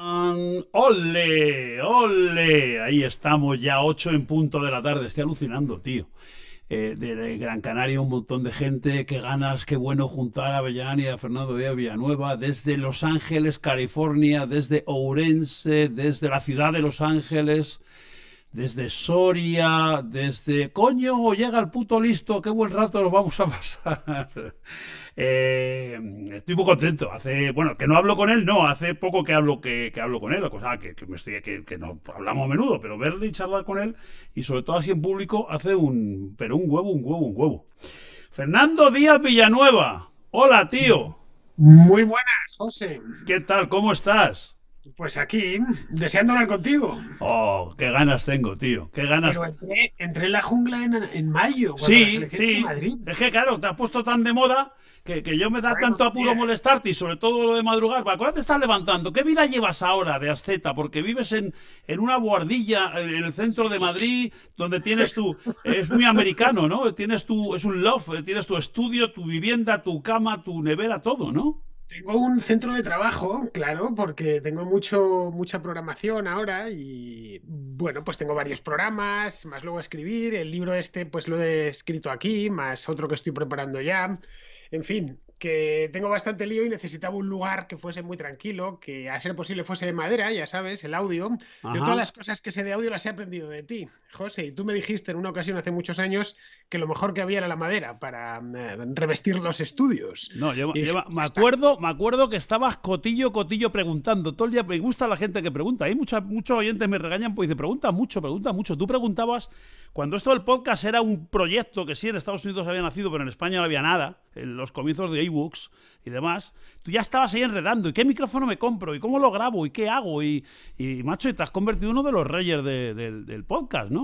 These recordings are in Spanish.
¡Ole! ¡Ole! Ahí estamos ya, 8 en punto de la tarde. Estoy alucinando, tío. De Gran Canaria un montón de gente. Qué ganas, qué bueno juntar a Avellán y a Fernando Díaz Villanueva. Desde Los Ángeles, California, desde Ourense, desde la ciudad de Los Ángeles, desde Soria, desde... ¡Coño! Llega el puto listo, qué buen rato nos vamos a pasar. Estoy muy contento. Bueno, que no hablo con él, no, hace poco que hablo con él, la cosa que no hablamos a menudo, pero verle y charlar con él, y sobre todo así en público, hace pero un huevo, un huevo, un huevo. Fernando Díaz Villanueva, hola tío. Muy buenas, José. ¿Qué tal? ¿Cómo estás? Pues aquí, deseando hablar contigo. Oh, qué ganas tengo, tío. Qué ganas. Pero entré en la jungla en mayo, cuando las Sí, elecciones en sí. Madrid. Es que claro, te has puesto tan de moda que yo me da Bueno, tanto apuro días. molestarte y sobre todo lo de madrugar. ¿Para cuándo te estás levantando? ¿Qué vida llevas ahora de asceta? Porque vives en una buhardilla en el centro de Sí. Madrid donde tienes tu... Es muy americano, ¿no? Tienes tu... Es un loft, tienes tu estudio, tu vivienda, tu cama, tu nevera, todo, ¿no? Tengo un centro de trabajo, claro, porque tengo mucha programación ahora y bueno, pues tengo varios programas, más luego escribir. El libro este, pues lo he escrito aquí, más otro que estoy preparando ya. En fin, que tengo bastante lío y necesitaba un lugar que fuese muy tranquilo, que a ser posible fuese de madera, ya sabes, el audio. Yo todas Ajá. las cosas que sé de audio las he aprendido de ti, José, y tú me dijiste en una ocasión hace muchos años que lo mejor que había era la madera para revestir los estudios. No, Y dije, pues me ya está. acuerdo que estabas cotillo preguntando. Todo el día me gusta la gente que pregunta. Hay muchos oyentes me regañan pues dice, pregunta mucho, pregunta mucho. Tú preguntabas, cuando esto del podcast era un proyecto que sí en Estados Unidos había nacido, pero en España no había nada, en los comienzos de ebooks y demás, tú ya estabas ahí enredando. ¿Y qué micrófono me compro? ¿Y cómo lo grabo? ¿Y qué hago? Y macho, y te has convertido en uno de los reyes del podcast, ¿no?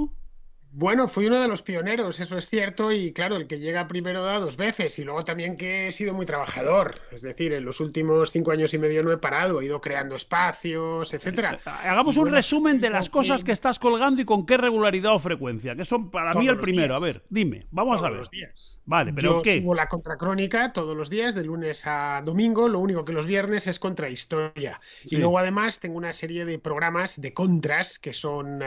Bueno, fui uno de los pioneros, eso es cierto, y claro, el que llega primero da dos veces, y luego también que he sido muy trabajador, es decir, en los últimos 5 años y medio no he parado, he ido creando espacios, etcétera. Hagamos Y un bueno, resumen de las tengo cosas que estás colgando y con qué regularidad o frecuencia, que son para mí todos el los primero. A días. ver, dime, vamos a Todos ver. los días. Vale, pero Yo ¿qué? subo la contracrónica todos los días, de lunes a domingo. Lo único que los viernes es contrahistoria. Y Sí. luego además tengo una serie de programas de contras que son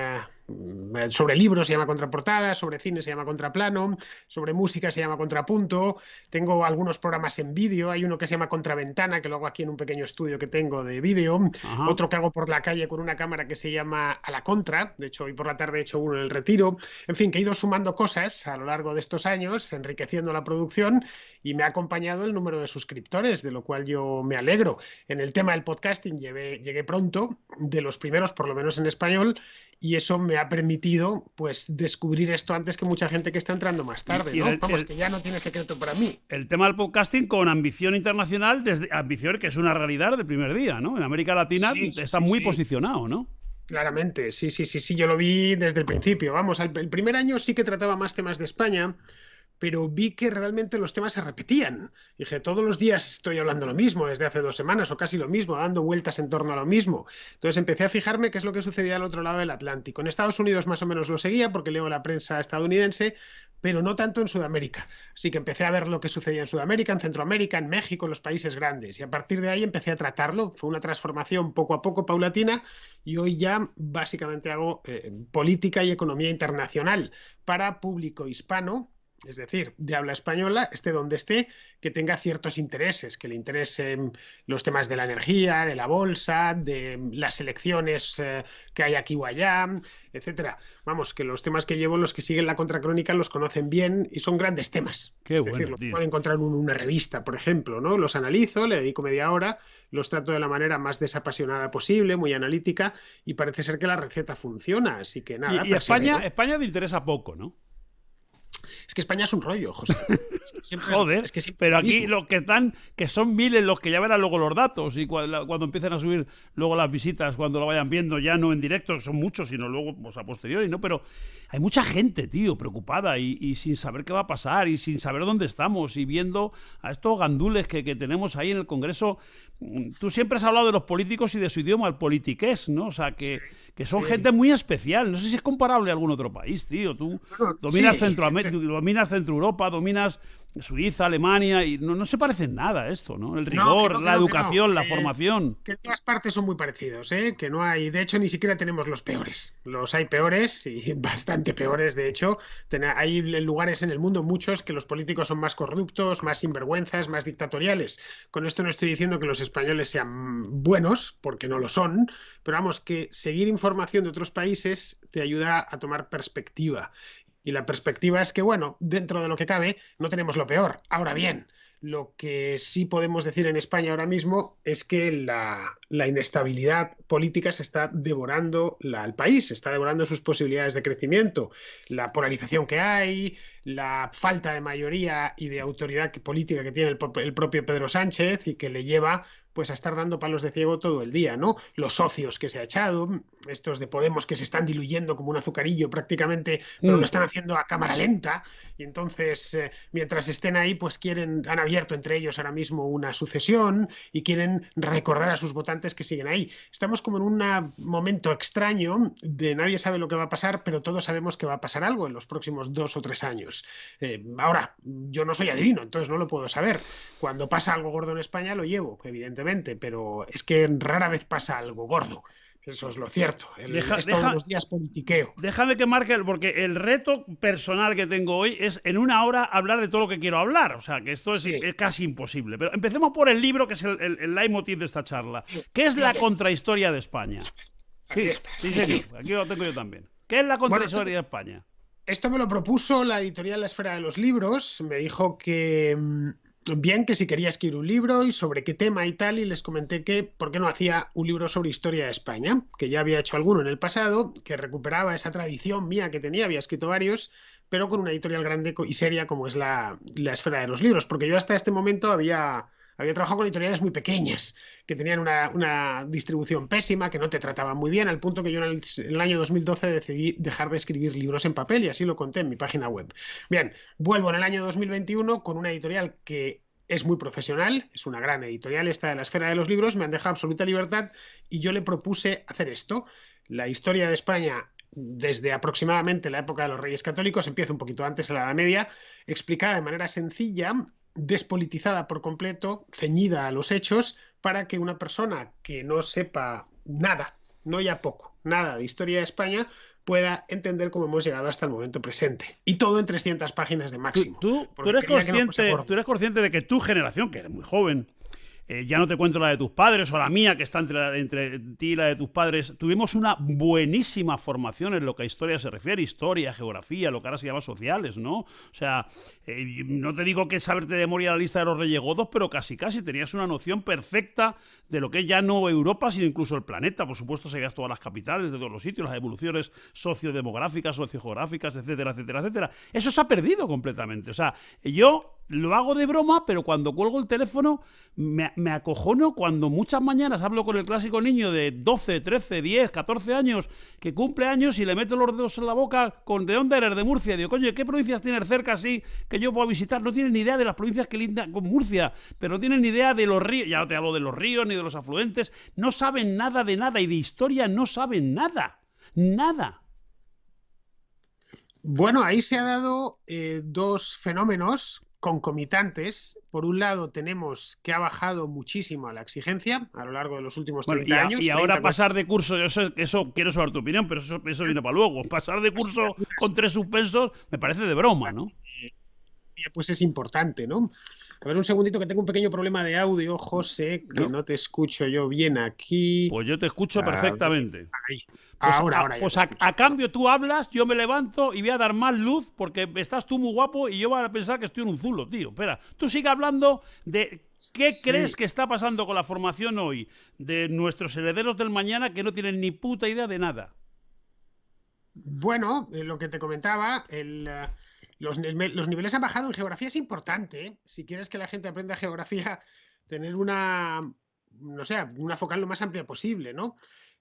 sobre libros se llama Contraportada, sobre cine se llama Contraplano, sobre música se llama Contrapunto. Tengo algunos programas en vídeo. Hay uno que se llama Contraventana, que lo hago aquí en un pequeño estudio que tengo de vídeo. Ajá. Otro que hago por la calle con una cámara que se llama A la Contra. De hecho, hoy por la tarde he hecho uno en el Retiro. En fin, que he ido sumando cosas a lo largo de estos años, enriqueciendo la producción y me ha acompañado el número de suscriptores, de lo cual yo me alegro. En el tema del podcasting llegué pronto, de los primeros, por lo menos en español, y eso me ha permitido pues descubrir esto antes que mucha gente que está entrando más tarde, Y ¿no? Vamos, que ya no tiene secreto para mí. el tema del podcasting con ambición internacional, desde ambición que es una realidad del primer día, ¿no? En América Latina Sí, sí, está sí, muy sí. posicionado, ¿no? Claramente, sí, sí, sí, sí, yo lo vi desde el principio. Vamos, el primer año sí que trataba más temas de España, pero vi que realmente los temas se repetían. Dije, todos los días estoy hablando lo mismo, desde hace 2 semanas o casi lo mismo, dando vueltas en torno a lo mismo. Entonces empecé a fijarme qué es lo que sucedía al otro lado del Atlántico. En Estados Unidos más o menos lo seguía porque leo la prensa estadounidense, pero no tanto en Sudamérica. Así que empecé a ver lo que sucedía en Sudamérica, en Centroamérica, en México, en los países grandes. Y a partir de ahí empecé a tratarlo. Fue una transformación poco a poco, paulatina, y hoy ya básicamente hago política y economía internacional para público hispano, es decir, de habla española, esté donde esté, que tenga ciertos intereses, que le interesen los temas de la energía, de la bolsa, de las elecciones que hay aquí o allá, etcétera. Vamos, que los temas que llevo, los que siguen la contracrónica, los conocen bien y son grandes temas. Qué Es decir, bueno, los tío. puede encontrar en una revista, por ejemplo, ¿no? Los analizo, le dedico media hora, los trato de la manera más desapasionada posible, muy analítica, y parece ser que la receta funciona. Así que nada, Y España, persevero. España te interesa poco, ¿no? Es que España es un rollo, José. Joder, Es que siempre es pero lo aquí mismo. lo que están, que son miles los que ya verán luego los datos y cuando empiecen a subir luego las visitas, cuando lo vayan viendo, ya no en directo, que son muchos, sino luego pues, a posteriori, ¿no? Pero hay mucha gente, tío, preocupada y sin saber qué va a pasar y sin saber dónde estamos y viendo a estos gandules que tenemos ahí en el Congreso. Tú siempre has hablado de los políticos y de su idioma, el politiqués, ¿no? O sea, Sí, que son sí. gente muy especial. No sé si es comparable a algún otro país, tío. Tú Bueno, dominas sí, Centroamérica, dominas Centro Europa, dominas Suiza, Alemania, y no se parece en nada a esto, ¿no? El No, rigor, que la no, que no. educación, la formación. Que en todas partes son muy parecidos, ¿eh? Que no hay, de hecho, ni siquiera tenemos los peores. Los hay peores y bastante peores, de hecho. Hay lugares en el mundo, muchos, que los políticos son más corruptos, más sinvergüenzas, más dictatoriales. Con esto no estoy diciendo que los españoles sean buenos, porque no lo son, pero vamos, que seguir información de otros países te ayuda a tomar perspectiva. Y la perspectiva es que, bueno, dentro de lo que cabe, no tenemos lo peor. Ahora bien, lo que sí podemos decir en España ahora mismo es que la inestabilidad política se está devorando al país, se está devorando sus posibilidades de crecimiento, la polarización que hay, la falta de mayoría y de autoridad política que tiene el propio Pedro Sánchez y que le lleva pues a estar dando palos de ciego todo el día, ¿no? Los socios que se ha echado, estos de Podemos que se están diluyendo como un azucarillo prácticamente, pero lo están haciendo a cámara lenta, y entonces, mientras estén ahí, pues han abierto entre ellos ahora mismo una sucesión y quieren recordar a sus votantes que siguen ahí. Estamos como en un momento extraño de nadie sabe lo que va a pasar, pero todos sabemos que va a pasar algo en los próximos 2 o 3 años. Ahora, yo no soy adivino, entonces no lo puedo saber. Cuando pasa algo gordo en España lo llevo, evidentemente, pero es que rara vez pasa algo gordo. Eso es lo cierto. Todos los días politiqueo. Déjame que marque, porque el reto personal que tengo hoy es en una hora hablar de todo lo que quiero hablar. O sea, que esto es casi imposible. Pero empecemos por el libro, que es el leitmotiv de esta charla. ¿Qué es la contrahistoria de España? Sí, señor. Aquí lo tengo yo también. ¿Qué es la contrahistoria de España? Esto me lo propuso la editorial La Esfera de los Libros. Me dijo que bien, que si quería escribir un libro y sobre qué tema y tal, y les comenté que por qué no hacía un libro sobre historia de España, que ya había hecho alguno en el pasado, que recuperaba esa tradición mía que tenía, había escrito varios, pero con una editorial grande y seria como es la Esfera de los Libros, porque yo hasta este momento había trabajado con editoriales muy pequeñas, que tenían una distribución pésima, que no te trataban muy bien, al punto que yo en el año 2012 decidí dejar de escribir libros en papel, y así lo conté en mi página web. Bien, vuelvo en el año 2021 con una editorial que es muy profesional, es una gran editorial, esta de la Esfera de los Libros, me han dejado absoluta libertad, y yo le propuse hacer esto. La historia de España desde aproximadamente la época de los Reyes Católicos, empieza un poquito antes, en la Edad Media, explicada de manera sencilla, despolitizada por completo, ceñida a los hechos, para que una persona que no sepa nada, no ya poco, nada de historia de España, pueda entender cómo hemos llegado hasta el momento presente. Y todo en 300 páginas de máximo. Tú eres consciente de que tu generación, que eres muy joven, ya no te cuento la de tus padres o la mía, que está entre ti y la de tus padres, tuvimos una buenísima formación en lo que a historia se refiere, historia, geografía, lo que ahora se llama sociales, ¿no? O sea, no te digo que saberte de memoria la lista de los reyes godos, pero casi tenías una noción perfecta de lo que es ya no Europa, sino incluso el planeta. Por supuesto, sabías todas las capitales de todos los sitios, las evoluciones sociodemográficas, sociogeográficas, etcétera, etcétera, etcétera. Eso se ha perdido completamente. O sea, yo lo hago de broma, pero cuando cuelgo el teléfono me acojono cuando muchas mañanas hablo con el clásico niño de 12, 13, 10, 14 años que cumple años y le meto los dedos en la boca con ¿de dónde eres? De Murcia. Digo, coño, ¿qué provincias tienes cerca así que yo puedo visitar? No tienen ni idea de las provincias que lindan con Murcia, pero no tienen ni idea de los ríos. Ya no te hablo de los ríos ni de los afluentes. No saben nada de nada, y de historia no saben nada. Nada. Bueno, ahí se ha dado dos fenómenos concomitantes. Por un lado, tenemos que ha bajado muchísimo la exigencia a lo largo de los últimos 30 años. Y ahora pasar de curso, eso quiero saber tu opinión, pero eso viene para luego. Pasar de curso con 3 suspensos me parece de broma, ¿no? Pues es importante, ¿no? A ver, un segundito, que tengo un pequeño problema de audio, José, que no te escucho yo bien aquí. Pues yo te escucho perfectamente. Ahí. Pues ahora pues a cambio tú hablas, yo me levanto y voy a dar más luz porque estás tú muy guapo y yo voy a pensar que estoy en un zulo, tío. Espera, tú sigue hablando de qué crees que está pasando con la formación hoy de nuestros herederos del mañana, que no tienen ni puta idea de nada. Bueno, lo que te comentaba, los niveles han bajado en geografía. Es importante, ¿eh? Si quieres que la gente aprenda geografía, tener una focal lo más amplia posible, ¿no?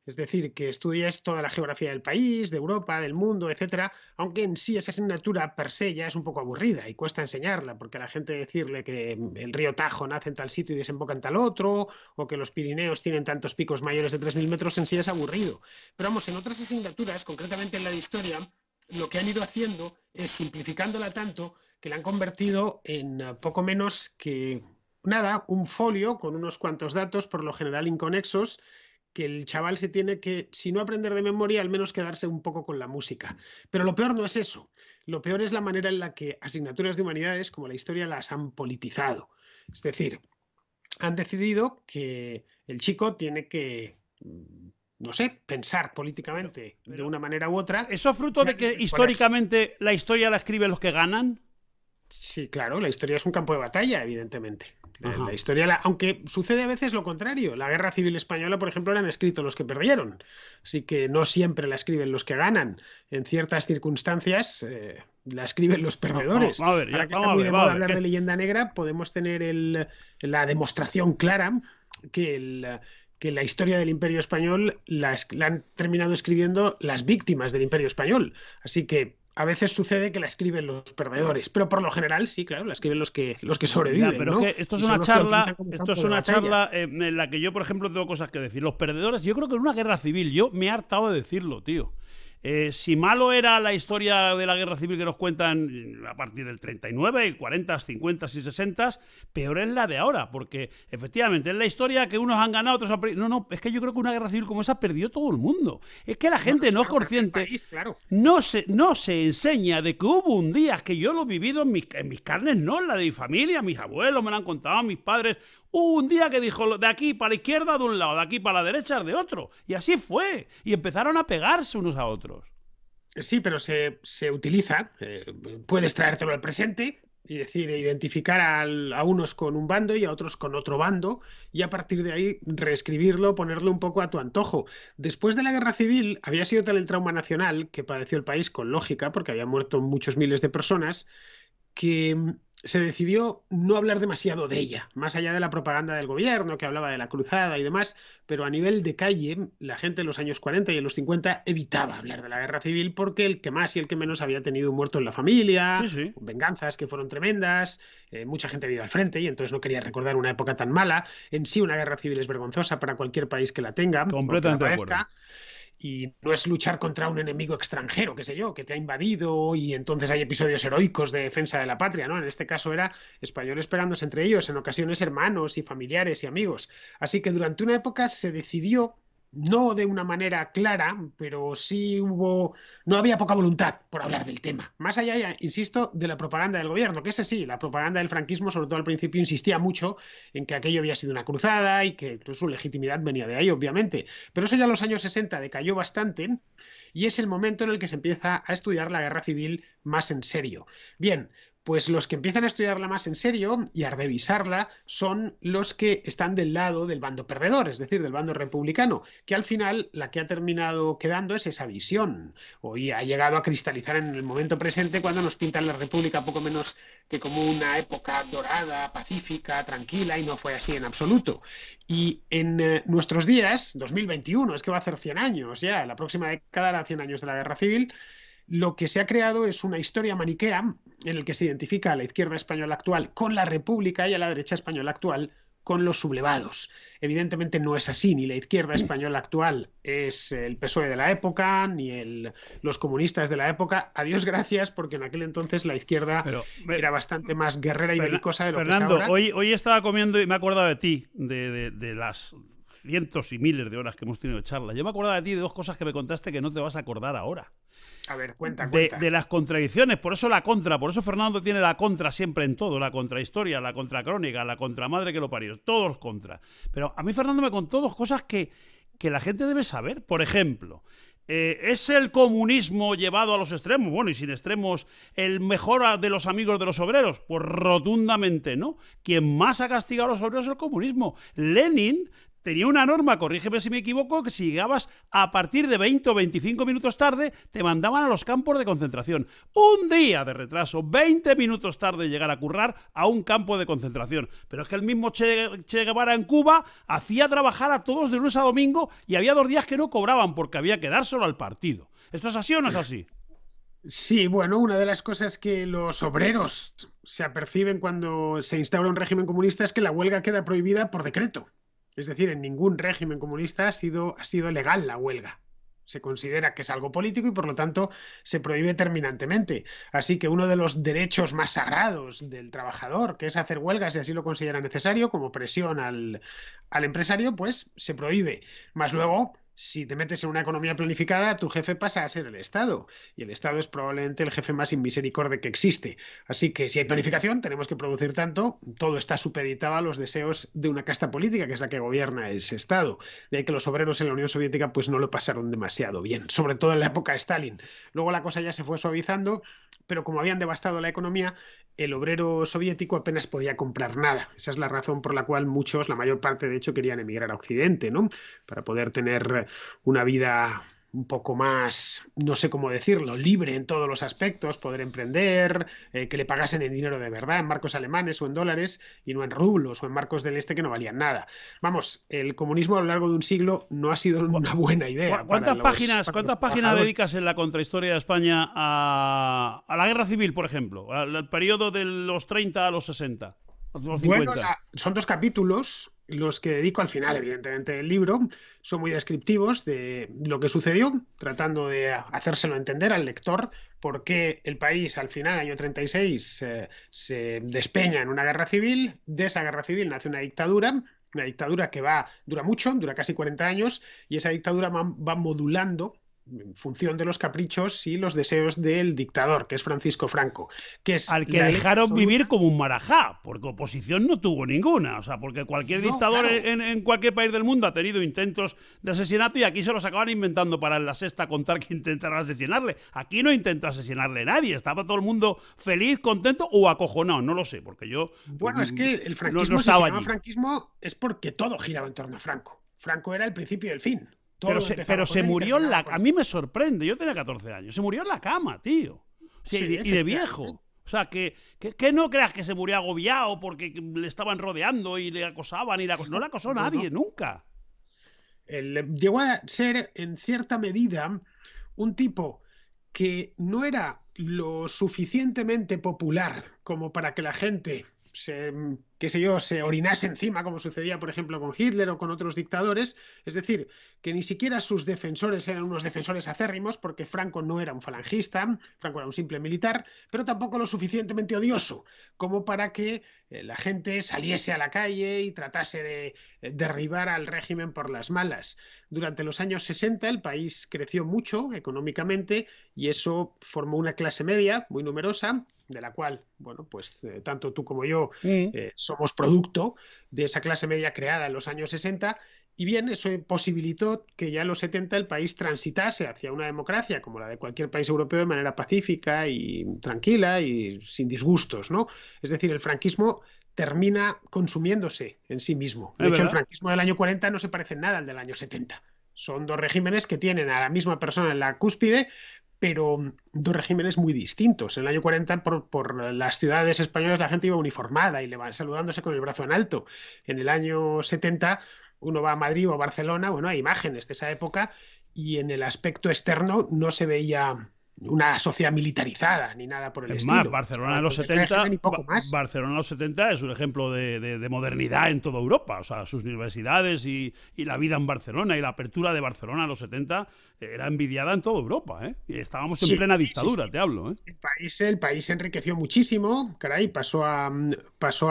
Es decir, que estudies toda la geografía del país, de Europa, del mundo, etcétera, aunque en sí esa asignatura per se ya es un poco aburrida y cuesta enseñarla, porque a la gente decirle que el río Tajo nace en tal sitio y desemboca en tal otro, o que los Pirineos tienen tantos picos mayores de 3.000 metros, en sí es aburrido. Pero vamos, en otras asignaturas, concretamente en la de historia, lo que han ido haciendo es simplificándola tanto que la han convertido en poco menos que nada, un folio con unos cuantos datos, por lo general inconexos, que el chaval se tiene que, si no aprender de memoria, al menos quedarse un poco con la música. Pero lo peor no es eso. Lo peor es la manera en la que asignaturas de humanidades, como la historia, las han politizado. Es decir, han decidido que el chico tiene que, no sé, pensar políticamente de una manera u otra. ¿Eso es fruto de que históricamente la historia la escriben los que ganan? Sí, claro, la historia es un campo de batalla, evidentemente. La historia, aunque sucede a veces lo contrario. La Guerra Civil Española, por ejemplo, la han escrito los que perdieron. Así que no siempre la escriben los que ganan. En ciertas circunstancias la escriben los perdedores. A ver, ahora que está muy de moda hablar de leyenda negra, podemos tener la demostración clara que la historia del Imperio Español la han terminado escribiendo las víctimas del Imperio Español. Así que a veces sucede que la escriben los perdedores, pero por lo general sí, claro, la escriben los que sobreviven. Ya, pero ¿no? es que esto es una charla, en la que yo, por ejemplo, tengo cosas que decir. Los perdedores, yo creo que en una guerra civil, yo me he hartado de decirlo, tío. Si malo era la historia de la guerra civil que nos cuentan a partir del 39, 40, 50 y 60, peor es la de ahora, porque efectivamente es la historia que unos han ganado, otros han perdido. No, es que yo creo que una guerra civil como esa perdió todo el mundo. Es que la gente no es consciente, claro. no se enseña de que hubo un día, que yo lo he vivido en mis carnes, no en la de mi familia, mis abuelos me lo han contado, mis padres. Hubo un día que dijo, de aquí para la izquierda de un lado, de aquí para la derecha de otro. Y así fue. Y empezaron a pegarse unos a otros. Sí, pero se utiliza. Puedes traértelo al presente y decir, identificar a unos con un bando y a otros con otro bando, y a partir de ahí reescribirlo, ponerlo un poco a tu antojo. Después de la Guerra Civil había sido tal el trauma nacional que padeció el país, con lógica, porque había muerto muchos miles de personas, que se decidió no hablar demasiado de ella, más allá de la propaganda del gobierno que hablaba de la cruzada y demás, pero a nivel de calle, la gente en los años 40 y en los 50 evitaba hablar de la guerra civil porque el que más y el que menos había tenido un muerto en la familia, sí. venganzas que fueron tremendas, mucha gente había ido al frente y entonces no quería recordar una época tan mala. En sí, una guerra civil es vergonzosa para cualquier país que la tenga, completamente de acuerdo. Y no es luchar contra un enemigo extranjero, qué sé yo, que te ha invadido y entonces hay episodios heroicos de defensa de la patria, ¿no? En este caso era españoles pegándose entre ellos, en ocasiones hermanos y familiares y amigos. Así que durante una época se decidió, no de una manera clara, pero sí no había poca voluntad por hablar del tema. Más allá, insisto, de la propaganda del gobierno, que es así, la propaganda del franquismo, sobre todo al principio, insistía mucho en que aquello había sido una cruzada y que su legitimidad venía de ahí, obviamente. Pero eso ya en los años 60 decayó bastante y es el momento en el que se empieza a estudiar la guerra civil más en serio. Bien, pues los que empiezan a estudiarla más en serio y a revisarla son los que están del lado del bando perdedor, es decir, del bando republicano, que al final la que ha terminado quedando es esa visión, y ha llegado a cristalizar en el momento presente cuando nos pintan la República poco menos que como una época dorada, pacífica, tranquila, y no fue así en absoluto. Y en nuestros días, 2021, es que va a hacer 100 años ya, la próxima década hará 100 años de la Guerra Civil, lo que se ha creado es una historia maniquea en el que se identifica a la izquierda española actual con la República y a la derecha española actual con los sublevados. Evidentemente no es así, ni la izquierda española actual es el PSOE de la época, ni los comunistas de la época. A Dios gracias, porque en aquel entonces la izquierda era bastante más guerrera y belicosa de lo Fernando, que es ahora. Hoy estaba comiendo y me he acordado de ti, de las cientos y miles de horas que hemos tenido de charla. Yo me acordaba de ti de dos cosas que me contaste que no te vas a acordar ahora. A ver, cuenta. De las contradicciones, por eso Fernando tiene la contra siempre en todo, la contrahistoria, la contracrónica, la contramadre que lo parió, todos los contra. Pero a mí Fernando me contó dos cosas que la gente debe saber. Por ejemplo, ¿es el comunismo llevado a los extremos? Bueno, y sin extremos, ¿el mejor de los amigos de los obreros? Pues rotundamente no. Quien más ha castigado a los obreros es el comunismo. Lenin tenía una norma, corrígeme si me equivoco, que si llegabas a partir de 20 o 25 minutos tarde, te mandaban a los campos de concentración. Un día de retraso, 20 minutos tarde llegar a currar a un campo de concentración. Pero es que el mismo Che Guevara en Cuba hacía trabajar a todos de lunes a domingo y había 2 días que no cobraban porque había que dárselo al partido. ¿Esto es así o no es así? Sí, bueno, una de las cosas que los obreros se aperciben cuando se instaura un régimen comunista es que la huelga queda prohibida por decreto. Es decir, en ningún régimen comunista ha sido legal la huelga. Se considera que es algo político y por lo tanto se prohíbe terminantemente. Así que uno de los derechos más sagrados del trabajador, que es hacer huelgas si así lo considera necesario, como presión al empresario, pues se prohíbe. Más luego, si te metes en una economía planificada, tu jefe pasa a ser el Estado. Y el Estado es probablemente el jefe más inmisericorde que existe. Así que si hay planificación, tenemos que producir tanto. Todo está supeditado a los deseos de una casta política, que es la que gobierna ese Estado. De ahí que los obreros en la Unión Soviética pues no lo pasaron demasiado bien, sobre todo en la época de Stalin. Luego la cosa ya se fue suavizando, pero como habían devastado la economía, el obrero soviético apenas podía comprar nada. Esa es la razón por la cual muchos, la mayor parte de hecho, querían emigrar a Occidente, ¿no? Para poder tener una vida un poco más, no sé cómo decirlo, libre en todos los aspectos, poder emprender, que le pagasen en dinero de verdad, en marcos alemanes o en dólares, y no en rublos o en marcos del este que no valían nada. Vamos, el comunismo a lo largo de un siglo no ha sido una buena idea. ¿Cuántas páginas dedicas en la contrahistoria de España a la guerra civil, por ejemplo? Al periodo de los 30 a los 60. Bueno, son 2 capítulos los que dedico al final, evidentemente, del libro. Son muy descriptivos de lo que sucedió, tratando de hacérselo entender al lector por qué el país al final, año 36, se despeña en una guerra civil. De esa guerra civil nace una dictadura que dura mucho, dura casi 40 años, y esa dictadura va modulando en función de los caprichos y los deseos del dictador, que es Francisco Franco, que es al que dejaron vivir como un marajá, porque oposición no tuvo ninguna, o sea, porque cualquier dictador en cualquier país del mundo ha tenido intentos de asesinato y aquí se los acaban inventando para en la sexta contar que intentaron asesinarle. Aquí no intenta asesinarle nadie, estaba todo el mundo feliz, contento o acojonado, no lo sé, porque yo... Bueno, es que el franquismo, no si se llama allí. franquismo, es porque todo giraba en torno a Franco. Franco era el principio y el fin. Pero se murió en la... A mí me sorprende, yo tenía 14 años, se murió en la cama, tío. O sea, Sí, y de viejo. O sea, que no creas que se murió agobiado porque le estaban rodeando y le acosaban. No le acosó nadie, nunca. Llegó a ser, en cierta medida, un tipo que no era lo suficientemente popular como para que la gente qué sé yo, se orinase encima, como sucedía, por ejemplo, con Hitler o con otros dictadores. Es decir, que ni siquiera sus defensores eran unos defensores acérrimos, porque Franco no era un falangista, Franco era un simple militar, pero tampoco lo suficientemente odioso como para que la gente saliese a la calle y tratase de derribar al régimen por las malas. Durante los años 60 el país creció mucho económicamente y eso formó una clase media muy numerosa, de la cual, bueno, pues tanto tú como yo somos producto de esa clase media creada en los años 60. Y bien, eso posibilitó que ya en los 70 el país transitase hacia una democracia como la de cualquier país europeo de manera pacífica y tranquila y sin disgustos, ¿no? Es decir, el franquismo termina consumiéndose en sí mismo. De hecho, el franquismo del año 40 no se parece en nada al del año 70. Son 2 regímenes que tienen a la misma persona en la cúspide, pero 2 regímenes muy distintos. En el año 40 por las ciudades españolas la gente iba uniformada y le van saludándose con el brazo en alto. En el año 70 uno va a Madrid o a Barcelona, bueno, hay imágenes de esa época y en el aspecto externo no se veía una sociedad militarizada ni nada por el estilo. Más, Barcelona en los 70 es un ejemplo de modernidad en toda Europa. O sea, sus universidades y la vida en Barcelona y la apertura de Barcelona en los 70 era envidiada en toda Europa, ¿eh? Y estábamos en plena dictadura, te hablo, ¿eh? El país se enriqueció muchísimo, caray, pasó a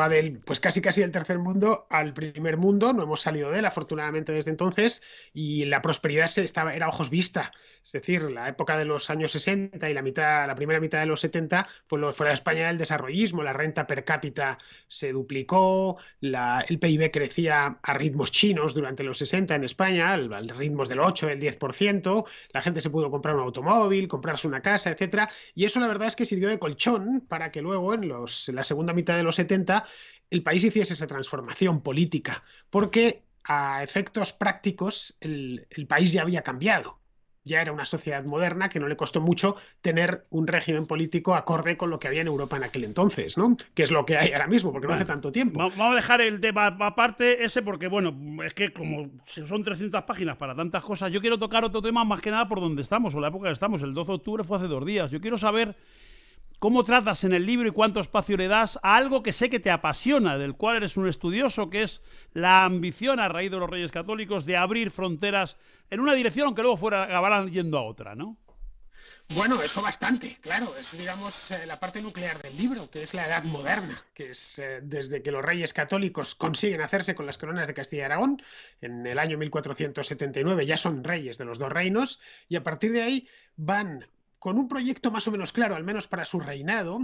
del, pues casi del tercer mundo al primer mundo, no hemos salido de él afortunadamente desde entonces, y la prosperidad era ojos vista. Es decir, la época de los años 60 y la primera mitad de los 70, pues fuera de España el desarrollismo, la renta per cápita se duplicó, el PIB crecía a ritmos chinos durante los 60 en España, a ritmos del 8, del 10%, la gente se pudo comprar un automóvil, comprarse una casa, etcétera, y eso la verdad es que sirvió de colchón para que luego en la segunda mitad de los 70 el país hiciese esa transformación política, porque a efectos prácticos el país ya había cambiado. Ya era una sociedad moderna que no le costó mucho tener un régimen político acorde con lo que había en Europa en aquel entonces, ¿no? Que es lo que hay ahora mismo, porque no hace tanto tiempo. Vamos a dejar el tema aparte ese porque, bueno, es que como son 300 páginas para tantas cosas, yo quiero tocar otro tema más que nada por donde estamos o la época que estamos. El 12 de octubre fue hace 2 días. Yo quiero saber ¿Cómo tratas en el libro y cuánto espacio le das a algo que sé que te apasiona, del cual eres un estudioso, que es la ambición a raíz de los Reyes Católicos de abrir fronteras en una dirección, aunque luego acabarán yendo a otra, ¿no? Bueno, eso bastante, claro, es digamos la parte nuclear del libro, que es la Edad Moderna, que es desde que los reyes católicos consiguen hacerse con las coronas de Castilla y Aragón, en el año 1479 ya son reyes de los dos reinos, y a partir de ahí van con un proyecto más o menos claro, al menos para su reinado,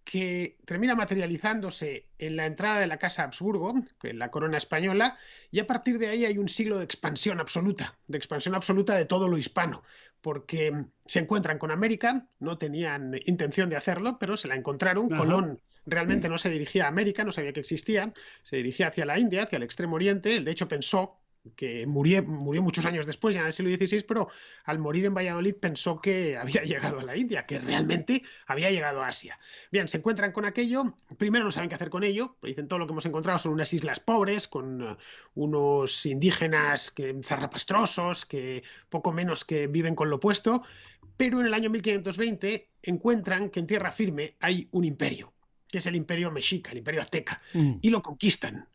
que termina materializándose en la entrada de la Casa Habsburgo, en la corona española, y a partir de ahí hay un siglo de expansión absoluta de todo lo hispano, porque se encuentran con América, no tenían intención de hacerlo, pero se la encontraron. Ajá. Colón realmente no se dirigía a América, no sabía que existía, se dirigía hacia la India, hacia el Extremo Oriente. Él de hecho pensó que murió muchos años después, ya en el siglo XVI, pero al morir en Valladolid pensó que había llegado a la India, que realmente había llegado a Asia. Bien, se encuentran con aquello, primero no saben qué hacer con ello, dicen todo lo que hemos encontrado son unas islas pobres, con unos indígenas zarrapastrosos, que poco menos que viven con lo opuesto, pero en el año 1520 encuentran que en tierra firme hay un imperio, que es el imperio mexica, el imperio azteca, y lo conquistan.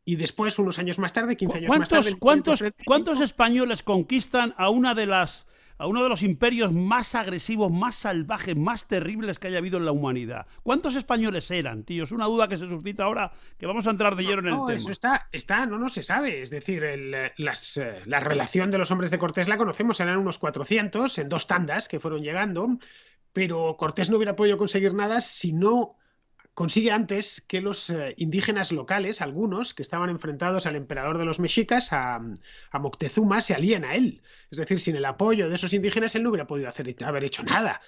Y después, unos años más tarde, 15 años más tarde... ¿Cuántos españoles conquistan a uno de los imperios más agresivos, más salvajes, más terribles que haya habido en la humanidad? ¿Cuántos españoles eran, tío? Es una duda que se suscita ahora, que vamos a entrar de lleno en el tema. Eso no se sabe. Es decir, la relación de los hombres de Cortés la conocemos, eran unos 400 en 2 tandas que fueron llegando, pero Cortés no hubiera podido conseguir nada si no consigue antes que los indígenas locales, algunos que estaban enfrentados al emperador de los mexicas, a Moctezuma, se alíen a él. Es decir, sin el apoyo de esos indígenas él no hubiera podido haber hecho nada,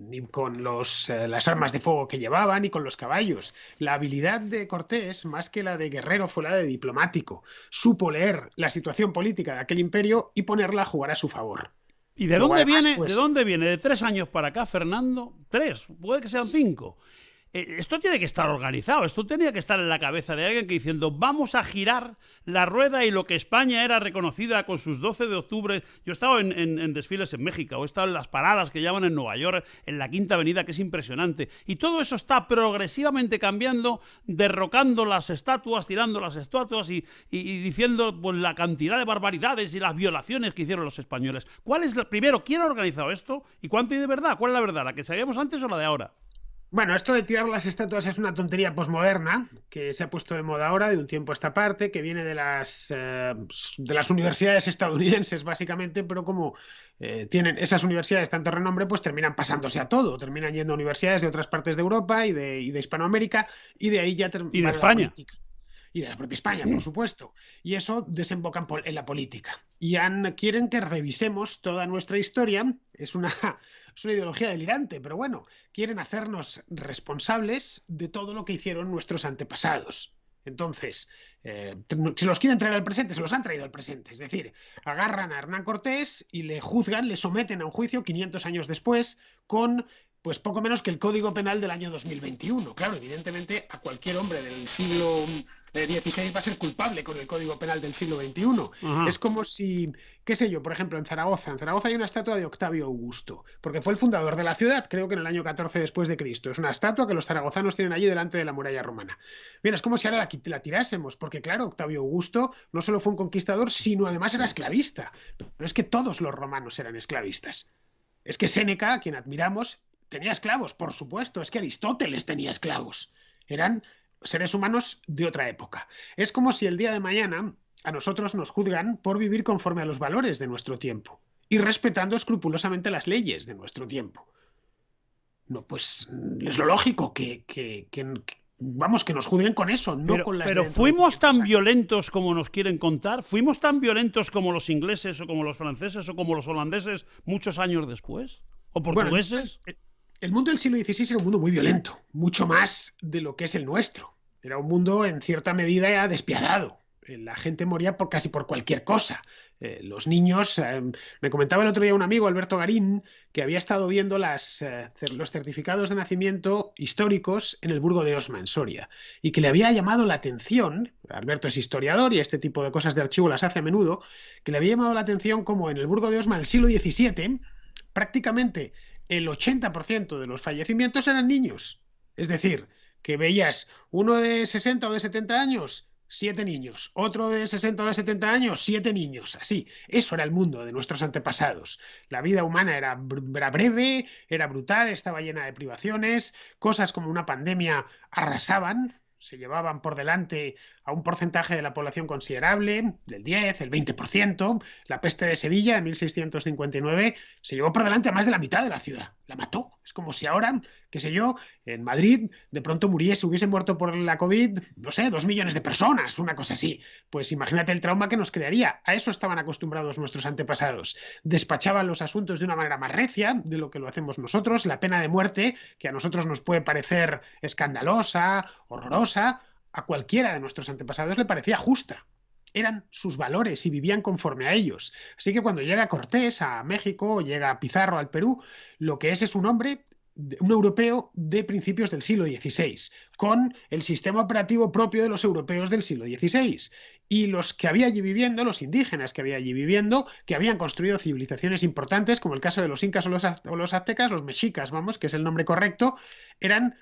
ni con las armas de fuego que llevaban, ni con los caballos. La habilidad de Cortés, más que la de guerrero, fue la de diplomático. Supo leer la situación política de aquel imperio y ponerla a jugar a su favor. ¿Y de dónde viene? ¿De dónde viene? ¿De 3 años para acá, Fernando? 3, puede que sean 5. Esto tiene que estar organizado, esto tenía que estar en la cabeza de alguien que diciendo vamos a girar la rueda y lo que España era reconocida con sus 12 de octubre. Yo he estado en desfiles en México, he estado en las paradas que llaman en Nueva York, en la Quinta Avenida, que es impresionante. Y todo eso está progresivamente cambiando, derrocando las estatuas, tirando las estatuas y diciendo pues, la cantidad de barbaridades y las violaciones que hicieron los españoles. Primero, ¿quién ha organizado esto? ¿Y cuánto hay de verdad? ¿Cuál es la verdad? ¿La que sabíamos antes o la de ahora? Bueno, esto de tirar las estatuas es una tontería posmoderna que se ha puesto de moda ahora de un tiempo a esta parte, que viene de las universidades estadounidenses básicamente, pero como tienen esas universidades tanto renombre, pues terminan pasándose a todo, terminan yendo a universidades de otras partes de Europa y de Hispanoamérica, y de ahí ya ¿Y de España? Y de la propia España, por supuesto. Y eso desemboca en la política. Y quieren que revisemos toda nuestra historia. Es una ideología delirante, pero bueno, quieren hacernos responsables de todo lo que hicieron nuestros antepasados. Entonces, si los quieren traer al presente, se los han traído al presente. Es decir, agarran a Hernán Cortés y le juzgan, le someten a un juicio 500 años después con... pues poco menos que el Código Penal del año 2021. Claro, evidentemente a cualquier hombre del siglo XVI va a ser culpable con el Código Penal del siglo XXI. Ajá. Es como si, qué sé yo, por ejemplo, en Zaragoza hay una estatua de Octavio Augusto, porque fue el fundador de la ciudad, creo que en el año 14 después de Cristo. Es una estatua que los zaragozanos tienen allí delante de la muralla romana. Bien, es como si ahora la tirásemos, porque claro, Octavio Augusto no solo fue un conquistador, sino además era esclavista. Pero es que todos los romanos eran esclavistas. Es que Séneca, a quien admiramos, tenía esclavos, por supuesto. Es que Aristóteles tenía esclavos. Eran seres humanos de otra época. Es como si el día de mañana a nosotros nos juzgan por vivir conforme a los valores de nuestro tiempo y respetando escrupulosamente las leyes de nuestro tiempo. No, pues es lo lógico que nos juzguen con eso, no con las... Pero ¿fuimos tan violentos como nos quieren contar? ¿Fuimos tan violentos como los ingleses o como los franceses o como los holandeses muchos años después? ¿O portugueses? Bueno, el mundo del siglo XVI era un mundo muy violento, mucho más de lo que es el nuestro. Era un mundo en cierta medida despiadado. La gente moría casi por cualquier cosa. Los niños, me comentaba el otro día un amigo, Alberto Garín, que había estado viendo los certificados de nacimiento históricos en el Burgo de Osma, en Soria, y que le había llamado la atención, Alberto es historiador y este tipo de cosas de archivo las hace a menudo, que le había llamado la atención como en el Burgo de Osma del siglo XVII, prácticamente el 80% de los fallecimientos eran niños. Es decir, que veías uno de 60 o de 70 años, 7 niños, otro de 60 o de 70 años, 7 niños, así. Eso era el mundo de nuestros antepasados. La vida humana era breve, era brutal, estaba llena de privaciones, cosas como una pandemia arrasaban, se llevaban por delante a un porcentaje de la población considerable, del 10, el 20%. La peste de Sevilla en 1659 se llevó por delante a más de la mitad de la ciudad. La mató. Es como si ahora, qué sé yo, en Madrid de pronto hubiesen muerto por la COVID, no sé, 2 millones de personas, una cosa así. Pues imagínate el trauma que nos crearía. A eso estaban acostumbrados nuestros antepasados. Despachaban los asuntos de una manera más recia de lo que lo hacemos nosotros. La pena de muerte, que a nosotros nos puede parecer escandalosa, horrorosa, a cualquiera de nuestros antepasados le parecía justa. Eran sus valores y vivían conforme a ellos. Así que cuando llega Cortés a México o llega Pizarro al Perú, lo que es un hombre, un europeo de principios del siglo XVI, con el sistema operativo propio de los europeos del siglo XVI. Y los que había allí viviendo, los indígenas que había allí viviendo, que habían construido civilizaciones importantes, como el caso de los incas o los aztecas, los mexicas, vamos, que es el nombre correcto, eran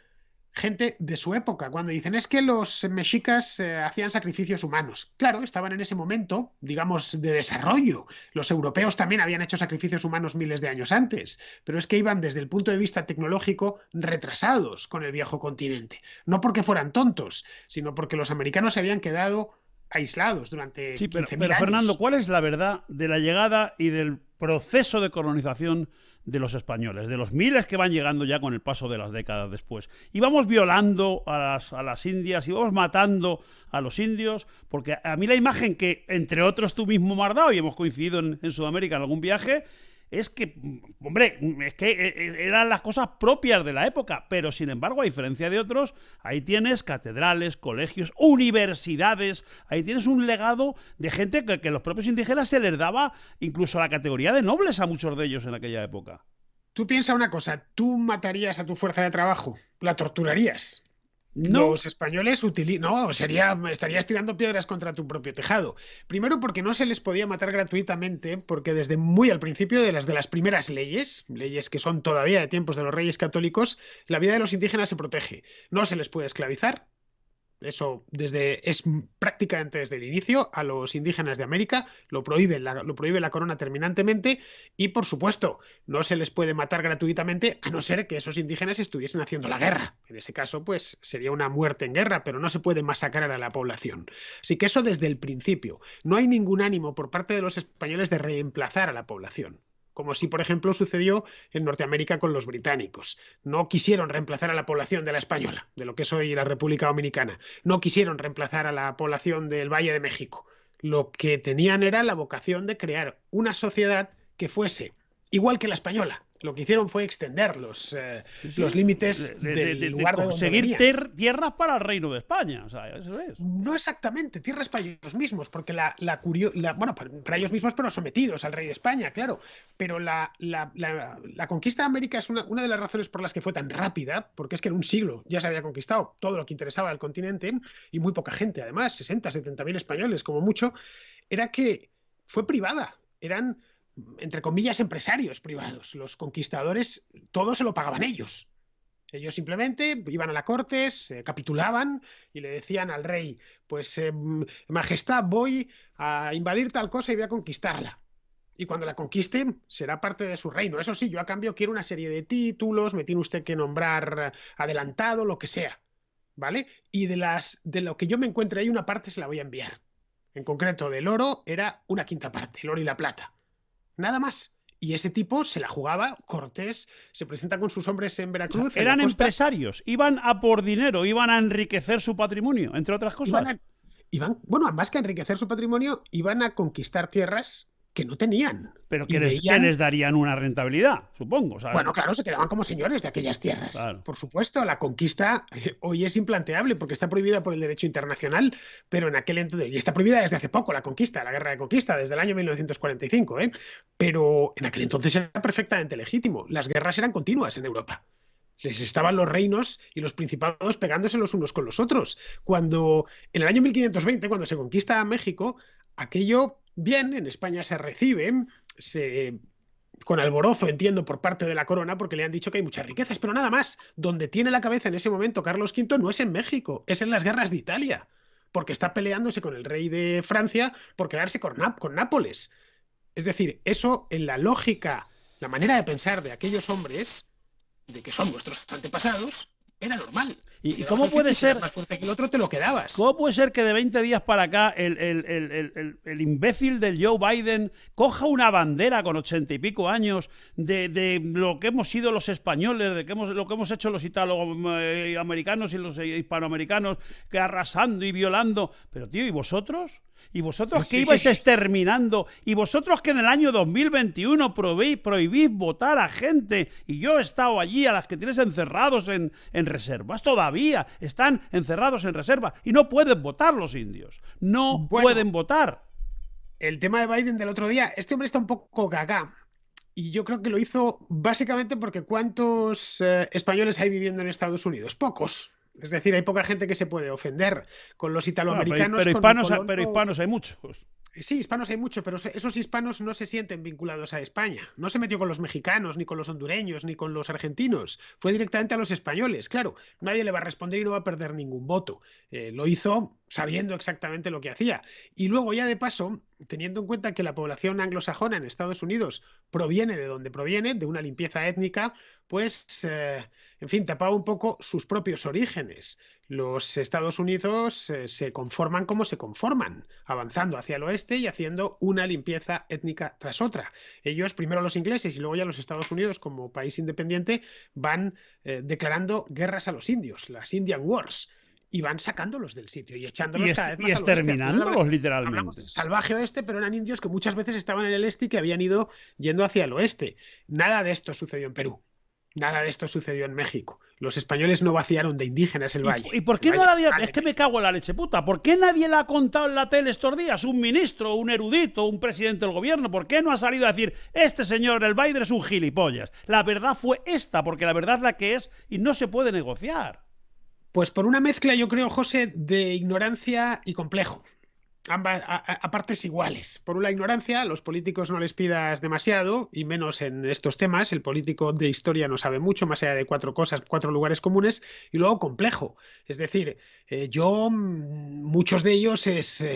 gente de su época, cuando dicen es que los mexicas hacían sacrificios humanos. Claro, estaban en ese momento, digamos, de desarrollo. Los europeos también habían hecho sacrificios humanos miles de años antes, pero es que iban desde el punto de vista tecnológico retrasados con el viejo continente. No porque fueran tontos, sino porque los americanos se habían quedado aislados durante Sí, 15.000 pero años. Fernando, ¿cuál es la verdad de la llegada y del proceso de colonización de los españoles, de los miles que van llegando ya con el paso de las décadas después? Y vamos violando a las indias, y vamos matando a los indios, porque a mí la imagen que, entre otros, tú mismo me has dado, y hemos coincidido en Sudamérica en algún viaje, es que, hombre, es que eran las cosas propias de la época, pero sin embargo, a diferencia de otros, ahí tienes catedrales, colegios, universidades, ahí tienes un legado de gente que los propios indígenas se les daba incluso la categoría de nobles a muchos de ellos en aquella época. Tú piensa una cosa, tú matarías a tu fuerza de trabajo, la torturarías. No, Los españoles no, estarías tirando piedras contra tu propio tejado. Primero porque no se les podía matar gratuitamente, porque desde muy al principio de las primeras leyes que son todavía de tiempos de los reyes católicos, la vida de los indígenas se protege. No se les puede esclavizar. Eso es prácticamente desde el inicio. A los indígenas de América lo prohíbe la corona terminantemente, y por supuesto no se les puede matar gratuitamente a no ser que esos indígenas estuviesen haciendo la guerra. En ese caso pues sería una muerte en guerra, pero no se puede masacrar a la población. Así que eso desde el principio. No hay ningún ánimo por parte de los españoles de reemplazar a la población, como si, por ejemplo, sucedió en Norteamérica con los británicos. No quisieron reemplazar a la población de la española, de lo que es hoy la República Dominicana. No quisieron reemplazar a la población del Valle de México. Lo que tenían era la vocación de crear una sociedad que fuese igual que la española. Lo que hicieron fue extender los sí, límites del lugar de donde conseguir venían. tierras para el Reino de España, o sea, eso es. No exactamente, tierras para ellos mismos, porque bueno, para ellos mismos, pero sometidos al rey de España, claro. Pero la conquista de América es una de las razones por las que fue tan rápida, porque es que en un siglo ya se había conquistado todo lo que interesaba al continente, y muy poca gente, además, 60, 70.000 españoles como mucho, era que fue privada. Eran, entre comillas, empresarios privados. Los conquistadores, todo se lo pagaban ellos. Ellos simplemente iban a la corte, se capitulaban y le decían al rey, pues, majestad, voy a invadir tal cosa y voy a conquistarla. Y cuando la conquiste, será parte de su reino. Eso sí, yo a cambio quiero una serie de títulos, me tiene usted que nombrar adelantado, lo que sea, ¿vale? Y de lo que yo me encuentre ahí, una parte se la voy a enviar. En concreto, del oro era una quinta parte, el oro y la plata. Nada más. Y ese tipo se la jugaba. Cortés se presenta con sus hombres en Veracruz. Eran empresarios, iban a por dinero, iban a enriquecer su patrimonio, entre otras cosas. Bueno, más que a enriquecer su patrimonio, iban a conquistar tierras que no tenían. Pero que les darían una rentabilidad, supongo. ¿Sabes? Bueno, claro, se quedaban como señores de aquellas tierras. Claro. Por supuesto, la conquista hoy es implanteable porque está prohibida por el derecho internacional, pero en aquel entonces, y está prohibida desde hace poco, la guerra de conquista, desde el año 1945, pero en aquel entonces era perfectamente legítimo. Las guerras eran continuas en Europa. Les estaban los reinos y los principados pegándose los unos con los otros. Cuando, en el año 1520, cuando se conquista México, aquello, bien, en España se recibe, con alborozo, entiendo, por parte de la corona, porque le han dicho que hay muchas riquezas, pero nada más. Donde tiene la cabeza en ese momento Carlos V no es en México, es en las guerras de Italia, porque está peleándose con el rey de Francia por quedarse con Nápoles. Es decir, eso en la lógica, la manera de pensar de aquellos hombres, de que son nuestros antepasados, era normal. ¿Y cómo puede ser? Más fuerte que el otro, te lo quedabas. ¿Cómo puede ser que de 20 días para acá el imbécil del Joe Biden coja una bandera con 80 y pico años de lo que hemos sido los españoles, lo que hemos hecho los italoamericanos y los hispanoamericanos, que arrasando y violando? Pero tío, ¿y vosotros? ¿Y vosotros que ibais exterminando? ¿Y vosotros que en el año 2021 prohibís votar a gente? Y yo he estado allí, a las que tienes encerrados en reservas. Todavía están encerrados en reserva. Y no pueden votar los indios. No pueden votar. El tema de Biden del otro día, este hombre está un poco gaga. Y yo creo que lo hizo básicamente porque ¿cuántos españoles hay viviendo en Estados Unidos? Pocos. Es decir, hay poca gente que se puede ofender con los italoamericanos. Bueno, pero hispanos hay muchos. Sí, hispanos hay mucho, pero esos hispanos no se sienten vinculados a España. No se metió con los mexicanos, ni con los hondureños, ni con los argentinos. Fue directamente a los españoles. Claro, nadie le va a responder y no va a perder ningún voto. Lo hizo sabiendo exactamente lo que hacía. Y luego ya de paso, teniendo en cuenta que la población anglosajona en Estados Unidos proviene de donde proviene, de una limpieza étnica, pues, en fin, tapaba un poco sus propios orígenes. Los Estados Unidos se conforman como se conforman, avanzando hacia el oeste y haciendo una limpieza étnica tras otra. Ellos, primero los ingleses y luego ya los Estados Unidos, como país independiente, van declarando guerras a los indios, las Indian Wars, y van sacándolos del sitio y echándolos cada vez más y exterminándolos literalmente. Hablamos del salvaje oeste, pero eran indios que muchas veces estaban en el este y que habían ido yendo hacia el oeste. Nada de esto sucedió en Perú. Nada de esto sucedió en México. Los españoles no vaciaron de indígenas el valle. ¿Y por qué no había? Es que me cago en la leche puta. ¿Por qué nadie le ha contado en la tele estos días? Un ministro, un erudito, un presidente del gobierno. ¿Por qué no ha salido a decir, este señor, el Biden, es un gilipollas? La verdad fue esta, porque la verdad es la que es y no se puede negociar. Pues por una mezcla, yo creo, José, de ignorancia y complejo. Ambas a partes iguales. Por una ignorancia, a los políticos no les pidas demasiado, y menos en estos temas. El político de historia no sabe mucho, más allá de 4 cosas, 4 lugares comunes. Y luego complejo. Es decir, muchos de ellos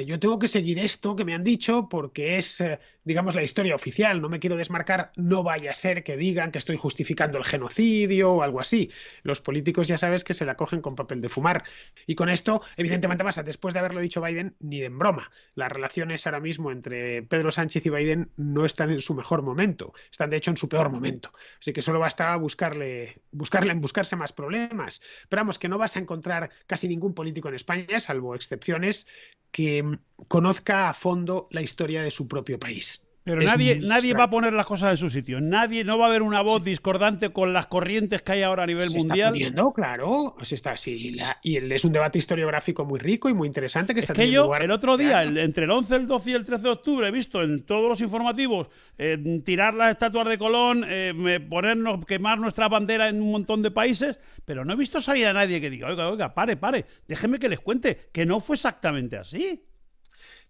yo tengo que seguir esto que me han dicho porque es, digamos, la historia oficial. No me quiero desmarcar, no vaya a ser que digan que estoy justificando el genocidio o algo así. Los políticos ya sabes que se la cogen con papel de fumar. Y con esto, evidentemente pasa, después de haberlo dicho Biden, ni de broma. Las relaciones ahora mismo entre Pedro Sánchez y Biden no están en su mejor momento, están de hecho en su peor momento. Así que solo basta buscarse más problemas. Pero vamos, que no vas a encontrar casi ningún político en España, salvo excepciones, que conozca a fondo la historia de su propio país. Pero nadie va a poner las cosas en su sitio. No va a haber una voz discordante con las corrientes que hay ahora a nivel mundial. Está poniendo, claro. Está así. Y es un debate historiográfico muy rico y muy interesante que está teniendo lugar. El otro día, entre el 11, el 12 y el 13 de octubre, he visto en todos los informativos tirar las estatuas de Colón, quemar nuestra bandera en un montón de países, pero no he visto salir a nadie que diga, oiga, pare, déjenme que les cuente, que no fue exactamente así.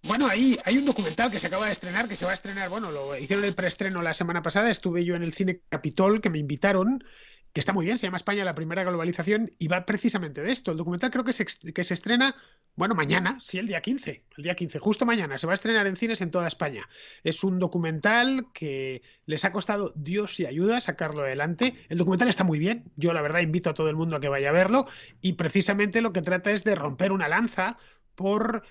Bueno, ahí hay un documental que se acaba de estrenar, que se va a estrenar, bueno, lo hicieron el preestreno la semana pasada, estuve yo en el Cine Capitol, que me invitaron, que está muy bien, se llama España, la primera globalización, y va precisamente de esto. El documental creo que se estrena, bueno, mañana, sí, el día 15, justo mañana, se va a estrenar en cines en toda España. Es un documental que les ha costado Dios y ayuda sacarlo adelante. El documental está muy bien, yo la verdad invito a todo el mundo a que vaya a verlo, y precisamente lo que trata es de romper una lanza por...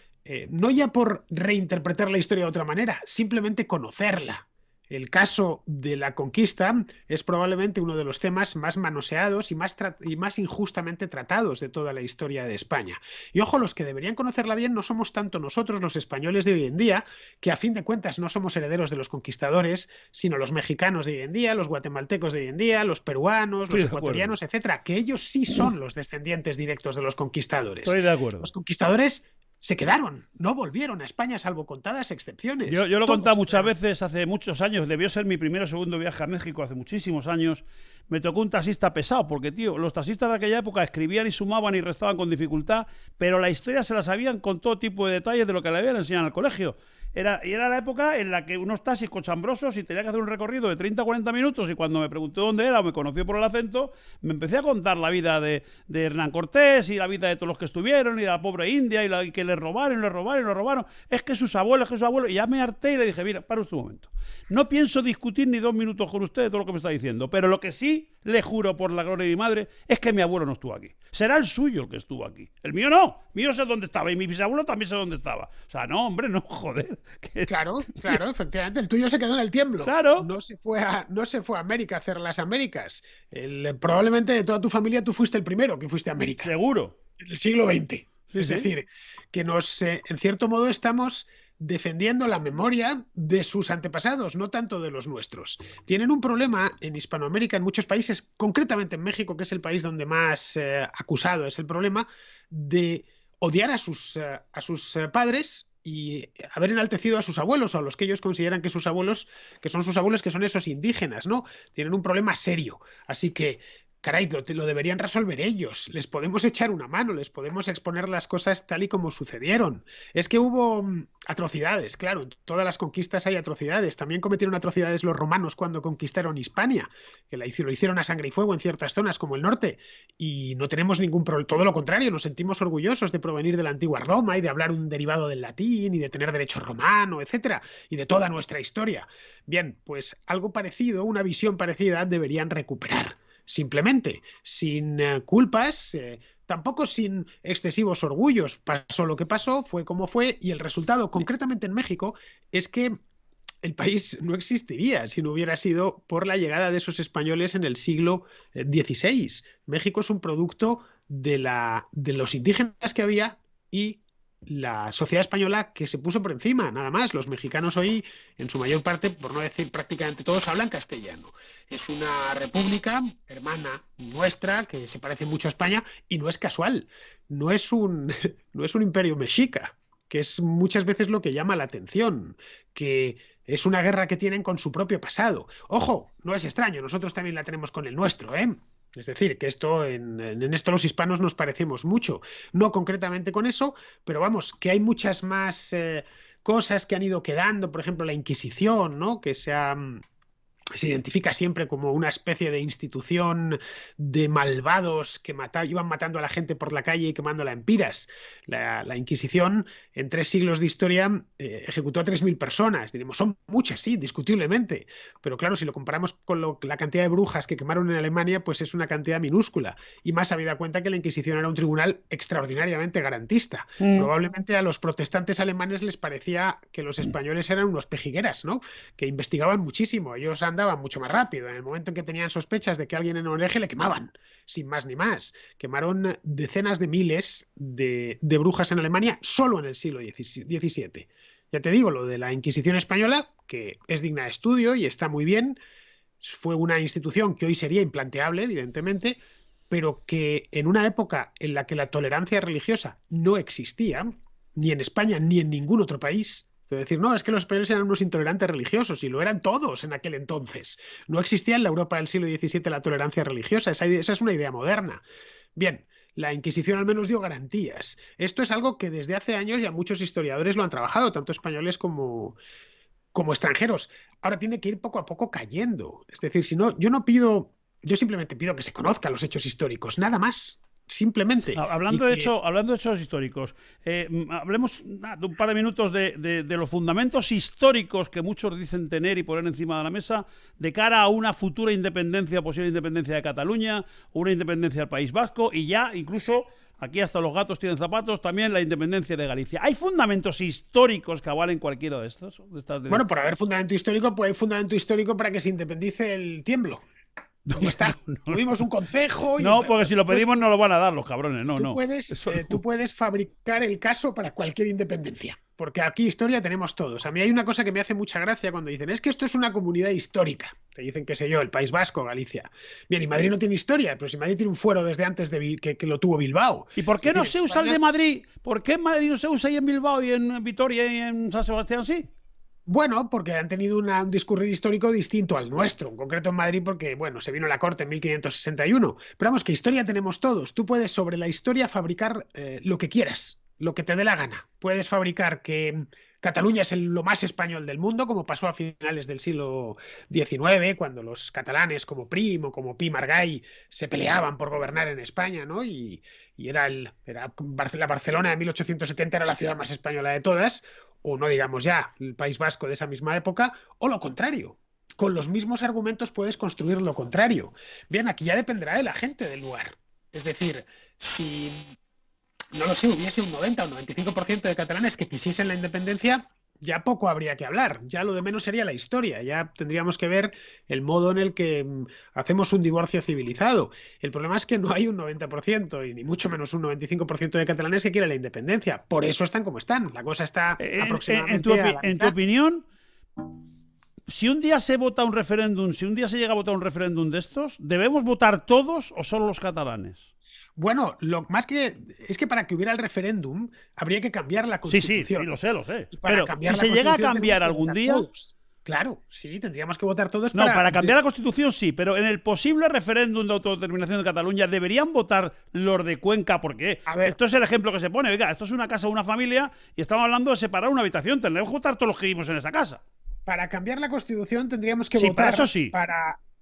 no ya por reinterpretar la historia de otra manera, simplemente conocerla. El caso de la conquista es probablemente uno de los temas más manoseados y más injustamente tratados de toda la historia de España. Y ojo, los que deberían conocerla bien no somos tanto nosotros los españoles de hoy en día, que a fin de cuentas no somos herederos de los conquistadores, sino los mexicanos de hoy en día, los guatemaltecos de hoy en día, los peruanos, los ecuatorianos, etcétera, que ellos sí son los descendientes directos de los conquistadores. Estoy de acuerdo. Los conquistadores se quedaron, no volvieron a España salvo contadas excepciones. Yo lo he contado muchas veces, hace muchos años, debió ser mi primero o segundo viaje a México, hace muchísimos años. me tocó un taxista pesado, porque, tío, los taxistas de aquella época escribían y sumaban y restaban con dificultad, pero la historia se la sabían con todo tipo de detalles de lo que le habían enseñado en el colegio. Era la época en la que unos taxis cochambrosos y tenía que hacer un recorrido de 30 o 40 minutos y cuando me preguntó dónde era o me conoció por el acento, me empecé a contar la vida de Hernán Cortés y la vida de todos los que estuvieron y de la pobre India y que le robaron. Es que sus abuelos, y ya me harté y le dije, mira, para usted un momento. No pienso discutir ni 2 minutos con usted de todo lo que me está diciendo, pero lo que sí le juro por la gloria de mi madre es que mi abuelo no estuvo aquí. Será el suyo el que estuvo aquí. El mío no. Mío sé dónde estaba y mi bisabuelo también sé dónde estaba. O sea, no, hombre, no, joder. Claro, efectivamente. El tuyo se quedó en el tiemblo. Claro. No se fue a América a hacer las Américas. Probablemente de toda tu familia tú fuiste el primero que fuiste a América. Seguro. En el siglo XX. Sí, es decir, que en cierto modo estamos defendiendo la memoria de sus antepasados, no tanto de los nuestros. Tienen un problema en Hispanoamérica, en muchos países, concretamente en México, que es el país donde más acusado es el problema, de odiar a sus padres y haber enaltecido a sus abuelos o a los que ellos consideran que son sus abuelos, que son esos indígenas, ¿no? Tienen un problema serio. Así que caray, lo deberían resolver ellos. Les podemos echar una mano, les podemos exponer las cosas tal y como sucedieron. Es que hubo atrocidades, claro, en todas las conquistas hay atrocidades. También cometieron atrocidades los romanos cuando conquistaron Hispania, que lo hicieron a sangre y fuego en ciertas zonas como el norte. Y no tenemos ningún problema, todo lo contrario, nos sentimos orgullosos de provenir de la antigua Roma y de hablar un derivado del latín y de tener derecho romano, etcétera, y de toda nuestra historia. Bien, pues algo parecido, una visión parecida deberían recuperar. Simplemente, sin culpas, tampoco sin excesivos orgullos. Pasó lo que pasó, fue como fue, y el resultado, concretamente en México, es que el país no existiría si no hubiera sido por la llegada de esos españoles en el siglo XVI. México es un producto de los indígenas que había y la sociedad española que se puso por encima, nada más. Los mexicanos hoy, en su mayor parte, por no decir prácticamente todos, hablan castellano. Es una república hermana nuestra que se parece mucho a España y no es casual. No es un imperio mexica, que es muchas veces lo que llama la atención, que es una guerra que tienen con su propio pasado. Ojo, no es extraño, nosotros también la tenemos con el nuestro, ¿eh? Es decir, que en esto los hispanos nos parecemos mucho. No concretamente con eso, pero vamos, que hay muchas más cosas que han ido quedando. Por ejemplo, la Inquisición, ¿no? Que se identifica siempre como una especie de institución de malvados que iban matando a la gente por la calle y quemándola en piras. La Inquisición, en 3 siglos de historia, ejecutó a 3.000 personas. Diremos, son muchas, sí, discutiblemente. Pero claro, si lo comparamos con la cantidad de brujas que quemaron en Alemania, pues es una cantidad minúscula. Y más habida cuenta que la Inquisición era un tribunal extraordinariamente garantista. Probablemente a los protestantes alemanes les parecía que los españoles eran unos pejigueras, ¿no? Que investigaban muchísimo. Ellos andaban mucho más rápido. En el momento en que tenían sospechas de que alguien en un hereje, le quemaban, sin más ni más. Quemaron decenas de miles de brujas en Alemania solo en el siglo XVII. Ya te digo, lo de la Inquisición española, que es digna de estudio y está muy bien, fue una institución que hoy sería implanteable, evidentemente, pero que en una época en la que la tolerancia religiosa no existía, ni en España ni en ningún otro país. Es decir, no, es que los españoles eran unos intolerantes religiosos y lo eran todos en aquel entonces. No existía en la Europa del siglo XVII la tolerancia religiosa, esa es una idea moderna. Bien, la Inquisición al menos dio garantías. Esto es algo que desde hace años ya muchos historiadores lo han trabajado, tanto españoles como extranjeros. Ahora tiene que ir poco a poco cayendo. Es decir, si no, yo simplemente pido que se conozcan los hechos históricos, nada más. Simplemente. Hablando de hechos históricos, hablemos de un par de minutos de los fundamentos históricos que muchos dicen tener y poner encima de la mesa de cara a una futura independencia, posible independencia de Cataluña, una independencia del País Vasco y ya incluso, aquí hasta los gatos tienen zapatos, también la independencia de Galicia. ¿Hay fundamentos históricos que avalen cualquiera de estos? Bueno, por haber fundamento histórico, pues hay fundamento histórico para que se independice el tiemblo. Ya está. Tuvimos un concejo. No, porque si lo pedimos no lo van a dar los cabrones. Tú puedes fabricar el caso para cualquier independencia. Porque aquí historia tenemos todos. A mí hay una cosa que me hace mucha gracia cuando dicen, es que esto es una comunidad histórica. Te dicen, qué sé yo, el País Vasco, Galicia. Bien, y Madrid no tiene historia, pero si Madrid tiene un fuero desde antes de que lo tuvo Bilbao. ¿Y por qué no se usa el de Madrid? ¿Por qué en Madrid no se usa y en Bilbao y en Vitoria y en San Sebastián sí? Bueno, porque han tenido un discurrir histórico distinto al nuestro, en concreto en Madrid, porque, bueno, se vino la corte en 1561. Pero vamos, que historia tenemos todos. Tú puedes sobre la historia fabricar lo que quieras, lo que te dé la gana. Puedes fabricar que Cataluña es lo más español del mundo, como pasó a finales del siglo XIX, cuando los catalanes como Prim o como Pi Margall se peleaban por gobernar en España, ¿no? Y la Barcelona de 1870 era la ciudad más española de todas, o no digamos ya el País Vasco de esa misma época, o lo contrario. Con los mismos argumentos puedes construir lo contrario. Bien, aquí ya dependerá de la gente del lugar. Es decir, si, no lo sé, hubiese un 90 o 95% de catalanes que quisiesen la independencia, ya poco habría que hablar. Ya lo de menos sería la historia. Ya tendríamos que ver el modo en el que hacemos un divorcio civilizado. El problema es que no hay un 90% y ni mucho menos un 95% de catalanes que quieran la independencia. Por eso están como están. La cosa está aproximadamente a la En tu mitad. opinión, si un día se vota un referéndum, si un día se llega a votar un referéndum de estos, ¿debemos votar todos o solo los catalanes? Bueno, lo más que es que para que hubiera el referéndum habría que cambiar la Sí, sí, sí, Constitución. lo sé, lo sé. Y para Pero si cambiar la se llega a Constitución tenemos cambiar que algún votar día, todos. Claro, sí, tendríamos que votar todos no, para... para cambiar la Constitución sí, pero en el posible referéndum de autodeterminación de Cataluña deberían votar los de Cuenca, porque A ver, esto es el ejemplo que se pone. Oiga, esto es una casa, una familia, y estamos hablando de separar una habitación. Tendremos que votar todos los que vivimos en esa casa. para cambiar la Constitución tendríamos que Sí, para eso votar sí.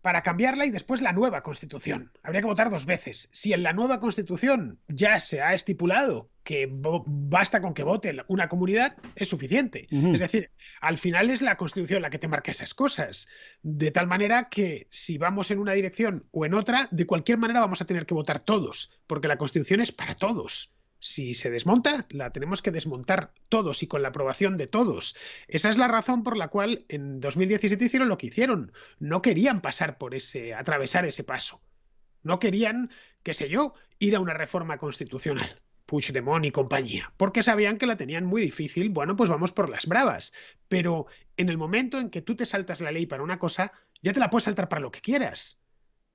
para cambiarla y después la nueva Constitución. Habría que votar dos veces. Si en la nueva Constitución ya se ha estipulado que basta con que vote una comunidad, es suficiente. Es Ujú. decir, al final es la Constitución la que te marca esas cosas. De tal manera que si vamos en una dirección o en otra, de cualquier manera vamos a tener que votar todos, porque la Constitución es para todos. Si se desmonta, la tenemos que desmontar todos y con la aprobación de todos. Esa es la razón por la cual en 2017 hicieron lo que hicieron. No querían pasar por atravesar ese paso. No querían, qué sé yo, ir a una reforma constitucional. Puigdemont y compañía, porque sabían que la tenían muy difícil. Bueno, pues vamos por las bravas. Pero en el momento en que tú te saltas la ley para una cosa, ya te la puedes saltar para lo que quieras.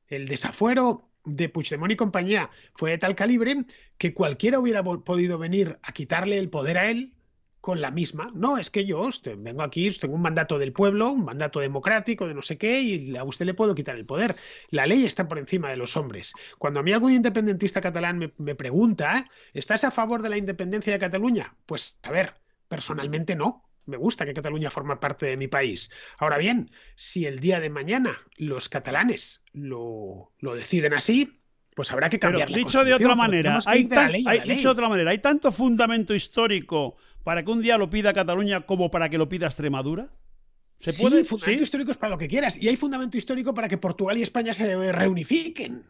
El desafuero de Puigdemont y compañía fue de tal calibre que cualquiera hubiera podido venir a quitarle el poder a él con la misma. No, es que yo vengo aquí, tengo un mandato del pueblo, un mandato democrático de no sé qué, y a usted le puedo quitar el poder. La ley está por encima de los hombres. Cuando a mí algún independentista catalán me pregunta, ¿estás a favor de la independencia de Cataluña? Pues, a ver, personalmente no. Me gusta que Cataluña forma parte de mi país. Ahora bien, si el día de mañana los catalanes lo deciden así, pues habrá que Pero cambiar la dicho de otra Constitución, pero manera, tenemos que ir de la ley a la dicho de ley. otra manera, ¿hay tanto fundamento histórico para que un día lo pida Cataluña como para que lo pida Extremadura? ¿Se Sí, puede? fundamento ¿Sí? histórico es para lo que quieras. Y hay fundamento histórico para que Portugal y España se reunifiquen.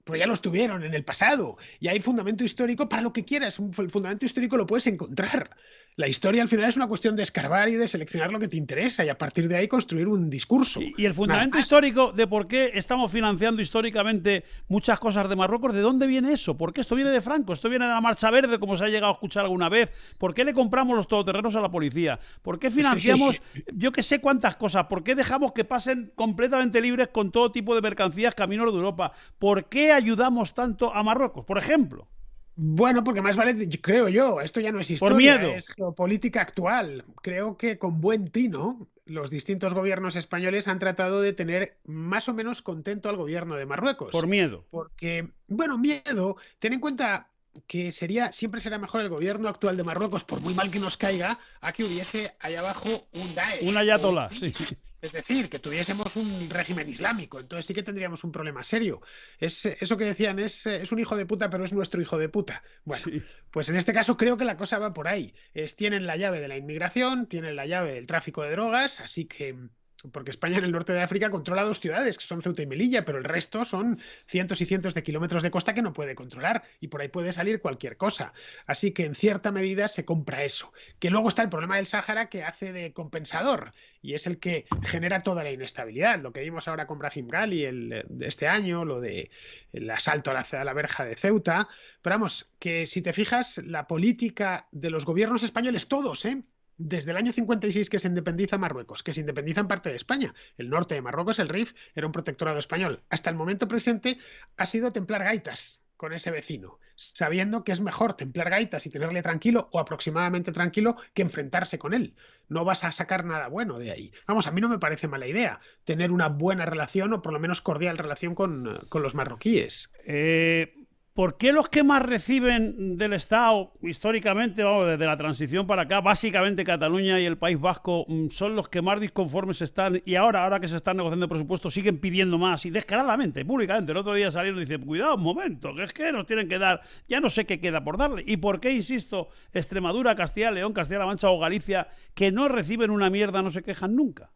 Pues ya los tuvieron en el pasado. Y hay fundamento histórico para lo que quieras. El fundamento histórico lo puedes encontrar. La historia al final es una cuestión de escarbar y de seleccionar lo que te interesa y a partir de ahí construir un discurso. Y el Nada fundamento más. histórico de por qué estamos financiando históricamente muchas cosas de Marruecos, ¿de dónde viene eso? ¿Por qué esto viene de Franco? ¿Esto viene de la Marcha Verde, como se ha llegado a escuchar alguna vez? ¿Por qué le compramos los todoterrenos a la policía? ¿Por qué Sí. financiamos yo que sé cuántas cosas? ¿Por qué dejamos que pasen completamente libres con todo tipo de mercancías caminos de Europa? ¿Por qué ayudamos tanto a Marruecos, por ejemplo? Bueno, porque más vale, creo yo, esto ya no es Por historia, miedo. es geopolítica actual. Creo que con buen tino los distintos gobiernos españoles han tratado de tener más o menos contento al gobierno de Por Marruecos. miedo. Porque, bueno, miedo, ten en cuenta que siempre será mejor el gobierno actual de Marruecos, por muy mal que nos caiga, a que hubiese allá abajo un Un Daesh o un ayatolá, sí. IS. Es decir, que tuviésemos un régimen islámico. Entonces sí que tendríamos un problema serio. Eso que decían es un hijo de puta, pero es nuestro hijo de puta. Bueno, Sí. pues en este caso creo que la cosa va por ahí. Tienen la llave de la inmigración, tienen la llave del tráfico de drogas, así que porque España en el norte de África controla dos ciudades, que son Ceuta y Melilla, pero el resto son cientos y cientos de kilómetros de costa que no puede controlar y por ahí puede salir cualquier cosa. Así que en cierta medida se compra eso. Que luego está el problema del Sáhara que hace de compensador y es el que genera toda la inestabilidad. Lo que vimos ahora con Brahim Ghali de este año, lo de el asalto a la verja de Ceuta. Pero vamos, que si te fijas, la política de los gobiernos españoles, todos, desde el año 56 que se independiza Marruecos, que se independiza en parte de España, el norte de Marruecos, el Rif, era un protectorado español. Hasta el momento presente ha sido templar gaitas. con ese vecino, sabiendo que es mejor templar gaitas y tenerle tranquilo o aproximadamente tranquilo que enfrentarse con él. No vas a sacar nada bueno de ahí. Vamos, a mí no me parece mala idea tener una buena relación o por lo menos cordial relación con los marroquíes. ¿Por qué los que más reciben del Estado, históricamente, vamos, desde la transición para acá, básicamente Cataluña y el País Vasco, son los que más disconformes están y ahora que se están negociando presupuestos, siguen pidiendo más y descaradamente, públicamente? El otro día salieron y dicen, cuidado un momento, que es que nos tienen que dar, ya no sé qué queda por darle. ¿Y por qué, insisto, Extremadura, Castilla y León, Castilla-La Mancha o Galicia, que no reciben una mierda, no se quejan nunca?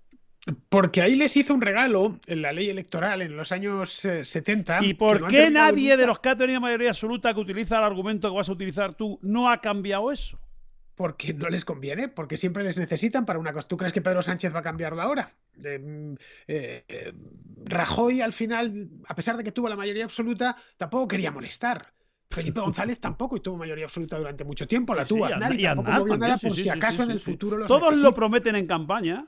Porque ahí les hizo un regalo en la ley electoral en los años 70 ¿Y que por no han qué terminado nadie de nunca. los que ha tenido mayoría absoluta que utiliza el argumento que vas a utilizar tú no ha cambiado eso? Porque no les conviene, porque siempre les necesitan para una cosa. ¿Tú crees que Pedro Sánchez va a cambiarlo ahora? Rajoy al final, a pesar de que tuvo la mayoría absoluta, tampoco quería molestar. Felipe González tampoco y tuvo mayoría absoluta durante mucho tiempo, Sí, la tuvo sí, Aznar y y tampoco Aznar movió también, nada sí, por sí, si sí, sí, acaso en sí, el sí. futuro los Todos lo necesita. prometen en campaña,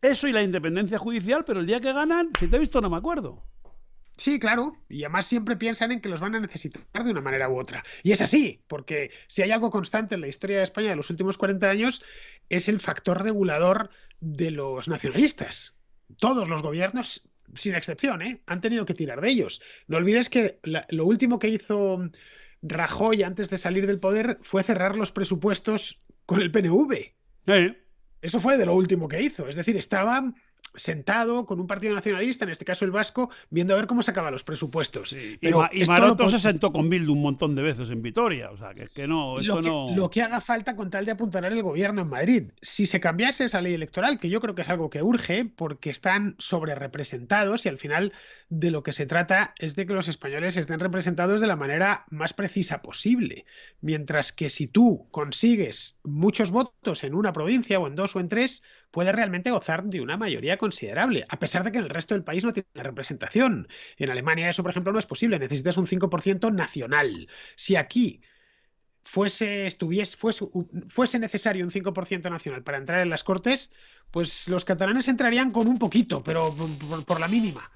eso y la independencia judicial, pero el día que ganan, si te he visto no me acuerdo. Sí, claro, y además siempre piensan en que los van a necesitar de una manera u otra. Y es así, porque si hay algo constante en la historia de España de los últimos 40 años, es el factor regulador de los nacionalistas. Todos los gobiernos, sin excepción, han tenido que tirar de ellos. No olvides que lo último que hizo Rajoy antes de salir del poder fue cerrar los presupuestos con el PNV. Eh. Eso fue de lo último que hizo. Es decir, estaba sentado con un partido nacionalista, en este caso el vasco, viendo a ver cómo sacaba los presupuestos. Sí, Pero y esto Maroto se sentó con Bildu un montón de veces en Vitoria, o sea, que es que no, esto lo no... que haga falta con tal de apuntalar el gobierno en Madrid. Si se cambiase esa ley electoral, que yo creo que es algo que urge, porque están sobrerepresentados y al final de lo que se trata es de que los españoles estén representados de la manera más precisa posible. Mientras que si tú consigues muchos votos en una provincia o en dos o en tres, puede realmente gozar de una mayoría considerable, a pesar de que en el resto del país no tiene representación. En Alemania eso, por ejemplo, no es posible, necesitas un 5% nacional. Si aquí fuese necesario un 5% nacional para entrar en las Cortes, pues los catalanes entrarían con un poquito, pero por la mínima.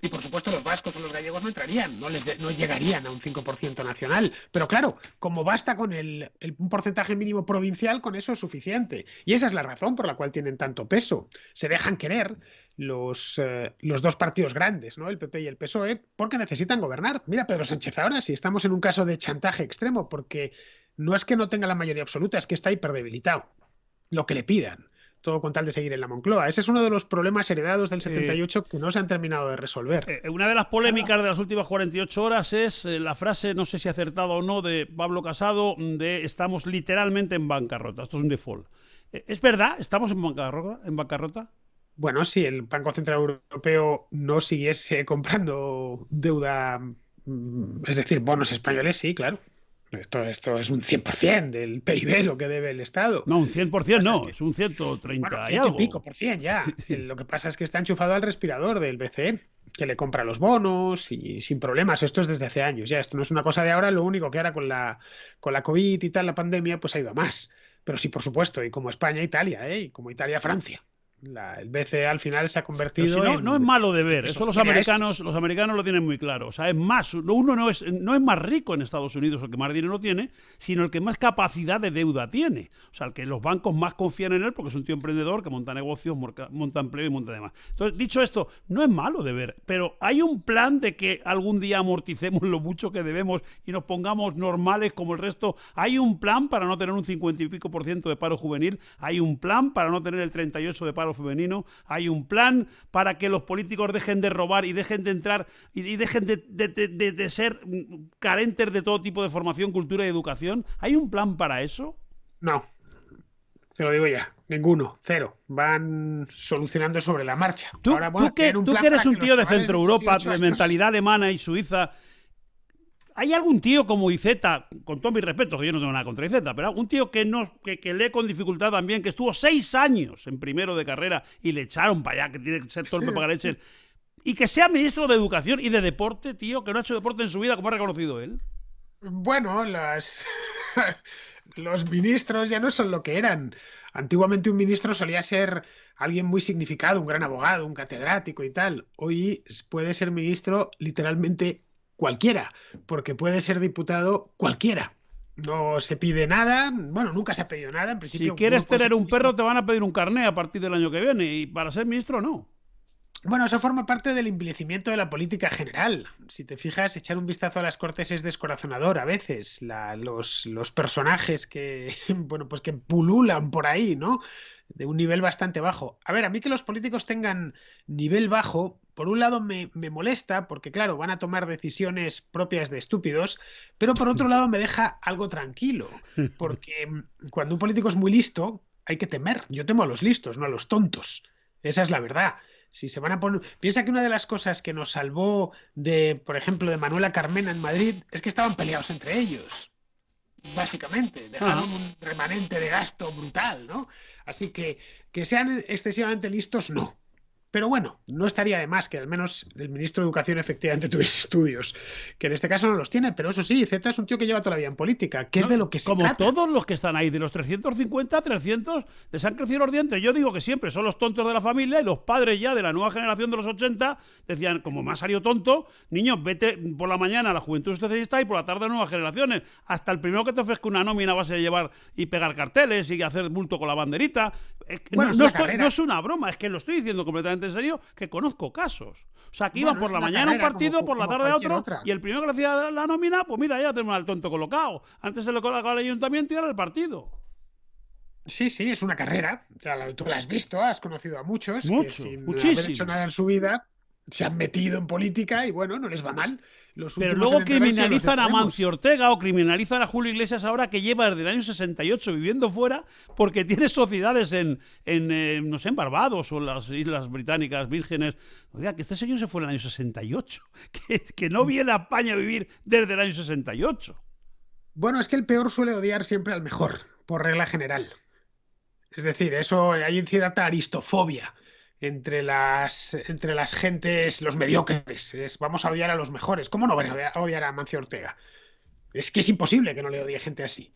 Y por supuesto los vascos o los gallegos no entrarían, no llegarían a un 5% nacional. Pero claro, como basta con un porcentaje mínimo provincial, con eso es suficiente. Y esa es la razón por la cual tienen tanto peso. Se dejan querer los dos partidos grandes, ¿no? El PP y el PSOE, porque necesitan gobernar. Mira, Pedro Sánchez ahora, si estamos en un caso de chantaje extremo, porque no es que no tenga la mayoría absoluta, es que está hiperdebilitado. Lo que le pidan. Todo con tal de seguir en la Moncloa. Ese es uno de los problemas heredados del 78 que no se han terminado de resolver. Una de las polémicas de las últimas 48 horas es la frase, no sé si acertada o no, de Pablo Casado, de estamos literalmente en bancarrota. Esto es un default. ¿Es verdad? ¿Estamos en bancarrota? Bueno, si el Banco Central Europeo no siguiese comprando deuda, es decir, bonos españoles, sí, claro. Esto es un 100% del PIB lo que debe el Estado. No, un Lo que 100% pasa es no, que, es un bueno, 130 y 100 y pico algo. por cien ya. Lo que pasa es que está enchufado al respirador del BCE, que le compra los bonos y sin problemas. Esto es desde hace años ya. Esto no es una cosa de ahora, lo único que ahora con la COVID y tal, la pandemia, pues ha ido a más. Pero sí, por supuesto, y como España, Italia, y como Italia, Francia. El BCE al final se ha Pero si convertido no es malo de en ver, que eso sostiene a estos. los americanos lo tienen muy claro. O sea, es más, uno no es más rico en Estados Unidos el que más dinero tiene, sino el que más capacidad de deuda tiene. O sea, el que los bancos más confían en él porque es un tío emprendedor que monta negocios, monta empleo y monta demás. Entonces, dicho esto, no es malo de ver, pero hay un plan de que algún día amorticemos lo mucho que debemos y nos pongamos normales como el resto. Hay un plan para no tener un 50 y pico por ciento de paro juvenil. Hay un plan para no tener el 38% de paro femenino. Hay un plan para que los políticos dejen de robar y dejen de entrar y dejen de ser carentes de todo tipo de formación, cultura y educación. ¿Hay un plan para eso? No, te lo digo ya, ninguno, cero. Van solucionando sobre la marcha. Ahora, bueno, tienen un Tú plan que eres para un que los tío de chavales Centro de Europa, 18 de años... mentalidad alemana y suiza, ¿hay algún tío como Iceta, con todo mi respeto, que yo no tengo nada contra Iceta, pero un tío que lee con dificultad también, que estuvo 6 años en primero de carrera y le echaron para allá, que tiene que ser torpe para leche, y que sea ministro de Educación y de Deporte, tío, que no ha hecho deporte en su vida, como ha reconocido él? Bueno, los ministros ya no son lo que eran. Antiguamente un ministro solía ser alguien muy significado, un gran abogado, un catedrático y tal. Hoy puede ser ministro literalmente cualquiera, porque puede ser diputado cualquiera. No se pide nada, bueno, nunca se ha pedido nada, en Si principio. quieres tener un perro, te van a pedir un carné a partir del año que viene, y para ser ministro, no. Bueno, eso forma parte del envilecimiento de la política general. Si te fijas, echar un vistazo a las Cortes es descorazonador a veces. Los personajes que, bueno, pues que pululan por ahí, ¿no? De un nivel bastante bajo. A ver, a mí que los políticos tengan nivel bajo, por un lado me molesta, porque claro, van a tomar decisiones propias de estúpidos, pero por otro lado me deja algo tranquilo, porque cuando un político es muy listo, hay que temer. Yo temo a los listos, no a los tontos. Esa es la verdad. Si se van a poner... Piensa que una de las cosas que nos salvó de, por ejemplo, de Manuela Carmena en Madrid es que estaban peleados entre ellos. Básicamente, dejaron un remanente de gasto brutal, ¿no? Así que sean excesivamente listos, no. Pero bueno, no estaría de más que al menos el ministro de Educación efectivamente tuviese estudios, que en este caso no los tiene, pero eso sí, Z es un tío que lleva toda la vida en política, que es de lo que se Como trata. todos los que están ahí, de los 350, 300, les han crecido los dientes. Yo digo que siempre son los tontos de la familia, y los padres ya de la nueva generación de los 80 decían, como me ha salido tonto, niños, vete por la mañana a la Juventud Socialista y por la tarde a nuevas generaciones. Hasta el primero que te ofrezca una nómina vas a llevar y pegar carteles y hacer bulto con la banderita. Bueno, No es una broma, es que lo estoy diciendo completamente en serio, que conozco casos. O sea, que iban Bueno, por es la una mañana a un carrera partido, por la como tarde a cualquier otro, otra. y el primero que le hacía la nómina, pues mira, ya tenemos al tonto colocado. Antes se le colocaba al ayuntamiento y era el partido. Sí, sí, es una carrera. Tú la has visto, has conocido a muchos que Mucho, sin haber hecho muchísimo. nada en su vida se han metido en política y bueno, no les va mal. Los Pero últimos en luego entrar han sido los de criminalizan a Mancio Podemos. Ortega o criminalizan a Julio Iglesias ahora, que lleva desde el año 68 viviendo fuera porque tiene sociedades no sé, en Barbados o en las Islas Británicas Vírgenes. Oiga, que este señor se fue en el año 68, que no viene a España a vivir desde el año 68. Bueno, es que el peor suele odiar siempre al mejor, por regla general. Es decir, eso hay cierta aristofobia entre las gentes, los mediocres. Vamos a odiar a los mejores. ¿Cómo no van a odiar a Mancio Ortega? Es que es imposible que no le odie gente así.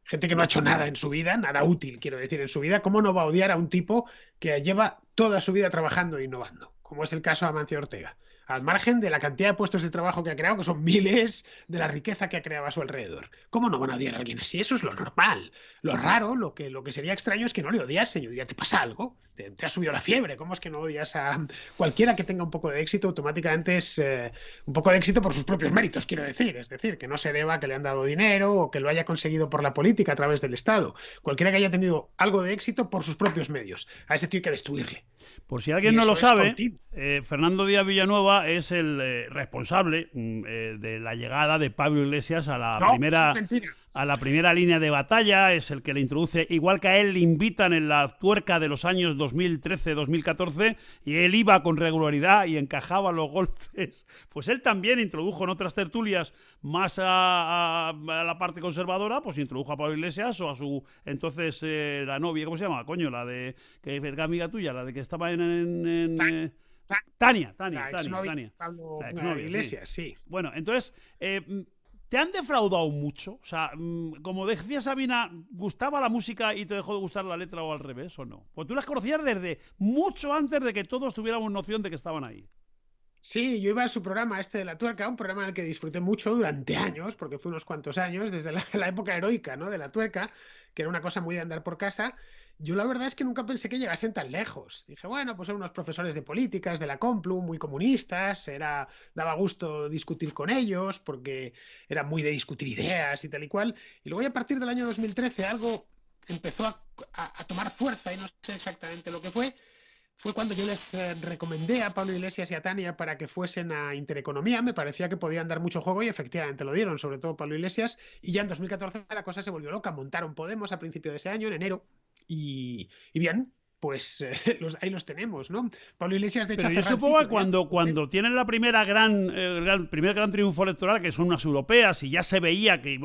Gente que no ha hecho nada en su vida, nada útil, quiero decir, en su vida. ¿Cómo no va a odiar a un tipo que lleva toda su vida trabajando e innovando? Como es el caso de Amancio Ortega. Al margen de la cantidad de puestos de trabajo que ha creado, que son miles, de la riqueza que ha creado a su alrededor. ¿Cómo no van a odiar a alguien así? Eso es lo normal. Lo raro, lo que sería extraño es que no le odiasen. Yo diría, ¿te pasa algo? ¿Te ha subido la fiebre? ¿Cómo es que no odias a cualquiera que tenga un poco de éxito? Automáticamente es un poco de éxito por sus propios méritos, quiero decir. Es decir, que no se deba a que le han dado dinero o que lo haya conseguido por la política a través del Estado. Cualquiera que haya tenido algo de éxito por sus propios medios. A ese tío hay que destruirle. Por si alguien Y no eso lo es sabe, continuo. Fernando Díaz Villanueva es el responsable de la llegada de Pablo Iglesias No, eso es mentira. a la primera línea de batalla, es el que le introduce, igual que a él le invitan en la tuerca de los años 2013-2014, y él iba con regularidad y encajaba los golpes. Pues él también introdujo en otras tertulias más a la parte conservadora, pues introdujo a Pablo Iglesias o a su entonces la novia, ¿cómo se llama? Coño, la de que es amiga tuya, la de que estaba Tania. La exnovia Pablo La exnovia, Iglesias, sí. Bueno, entonces, ¿te han defraudado mucho? O sea, como decía Sabina, ¿gustaba la música y te dejó de gustar la letra, o al revés, o no? Pues tú las conocías desde mucho antes de que todos tuviéramos noción de que estaban ahí. Sí, yo iba a su programa este de La Tuerca, un programa en el que disfruté mucho durante años, porque fue unos cuantos años, desde la época heroica, ¿no? De La Tuerca, que era una cosa muy de andar por casa. Yo la verdad es que nunca pensé que llegasen tan lejos. Dije, bueno, pues eran unos profesores de políticas de la Complu, muy comunistas, daba gusto discutir con ellos, porque era muy de discutir ideas y tal y cual. Y luego, a partir del año 2013, algo empezó a tomar fuerza, y no sé exactamente lo que fue cuando yo les recomendé a Pablo Iglesias y a Tania para que fuesen a Intereconomía. Me parecía que podían dar mucho juego y efectivamente lo dieron, sobre todo Pablo Iglesias. Y ya en 2014 la cosa se volvió loca. Montaron Podemos a principio de ese año, en enero. Y bien, pues ahí los tenemos, ¿no? Pablo Iglesias, de hecho, Pero yo cerró el supongo que ciclo, ¿eh? cuando tienen la primera primer gran triunfo electoral, que son unas europeas, y ya se veía que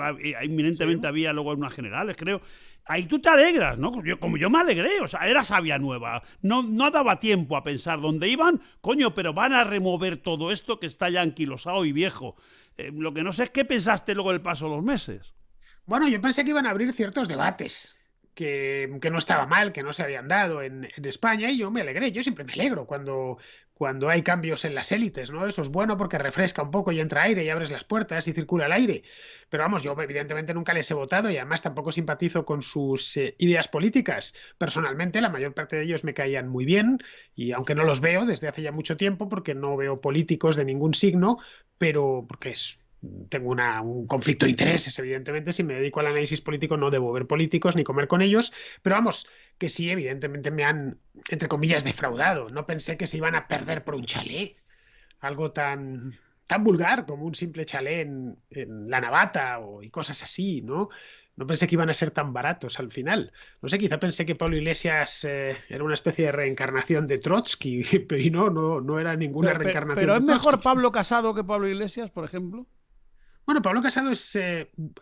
inminentemente Sí. había luego unas generales, creo, ahí tú te alegras, ¿no? Como yo me alegré, o sea, era savia nueva. No daba tiempo a pensar dónde iban, coño, pero van a remover todo esto que está ya anquilosado y viejo. Lo que no sé es qué pensaste luego del paso de los meses. Bueno, yo pensé que iban a abrir ciertos debates, que no estaba mal, que no se habían dado en España, y yo me alegré. Yo siempre me alegro cuando hay cambios en las élites, ¿no? Eso es bueno porque refresca un poco y entra aire y abres las puertas y circula el aire. Pero vamos, yo evidentemente nunca les he votado y además tampoco simpatizo con sus ideas políticas. Personalmente, la mayor parte de ellos me caían muy bien, y aunque no los veo desde hace ya mucho tiempo, porque no veo políticos de ningún signo, pero porque tengo un conflicto de intereses, evidentemente. Si me dedico al análisis político no debo ver políticos ni comer con ellos, pero vamos, que sí, evidentemente me han, entre comillas, defraudado. No pensé que se iban a perder por un chalet, algo tan vulgar como un simple chalet en La Navata y cosas así, ¿no? No pensé que iban a ser tan baratos al final. No sé, quizá pensé que Pablo Iglesias era una especie de reencarnación de Trotsky, y no era ninguna reencarnación pero de ¿es Trotsky. mejor Pablo Casado que Pablo Iglesias, por ejemplo? Bueno, Pablo Casado es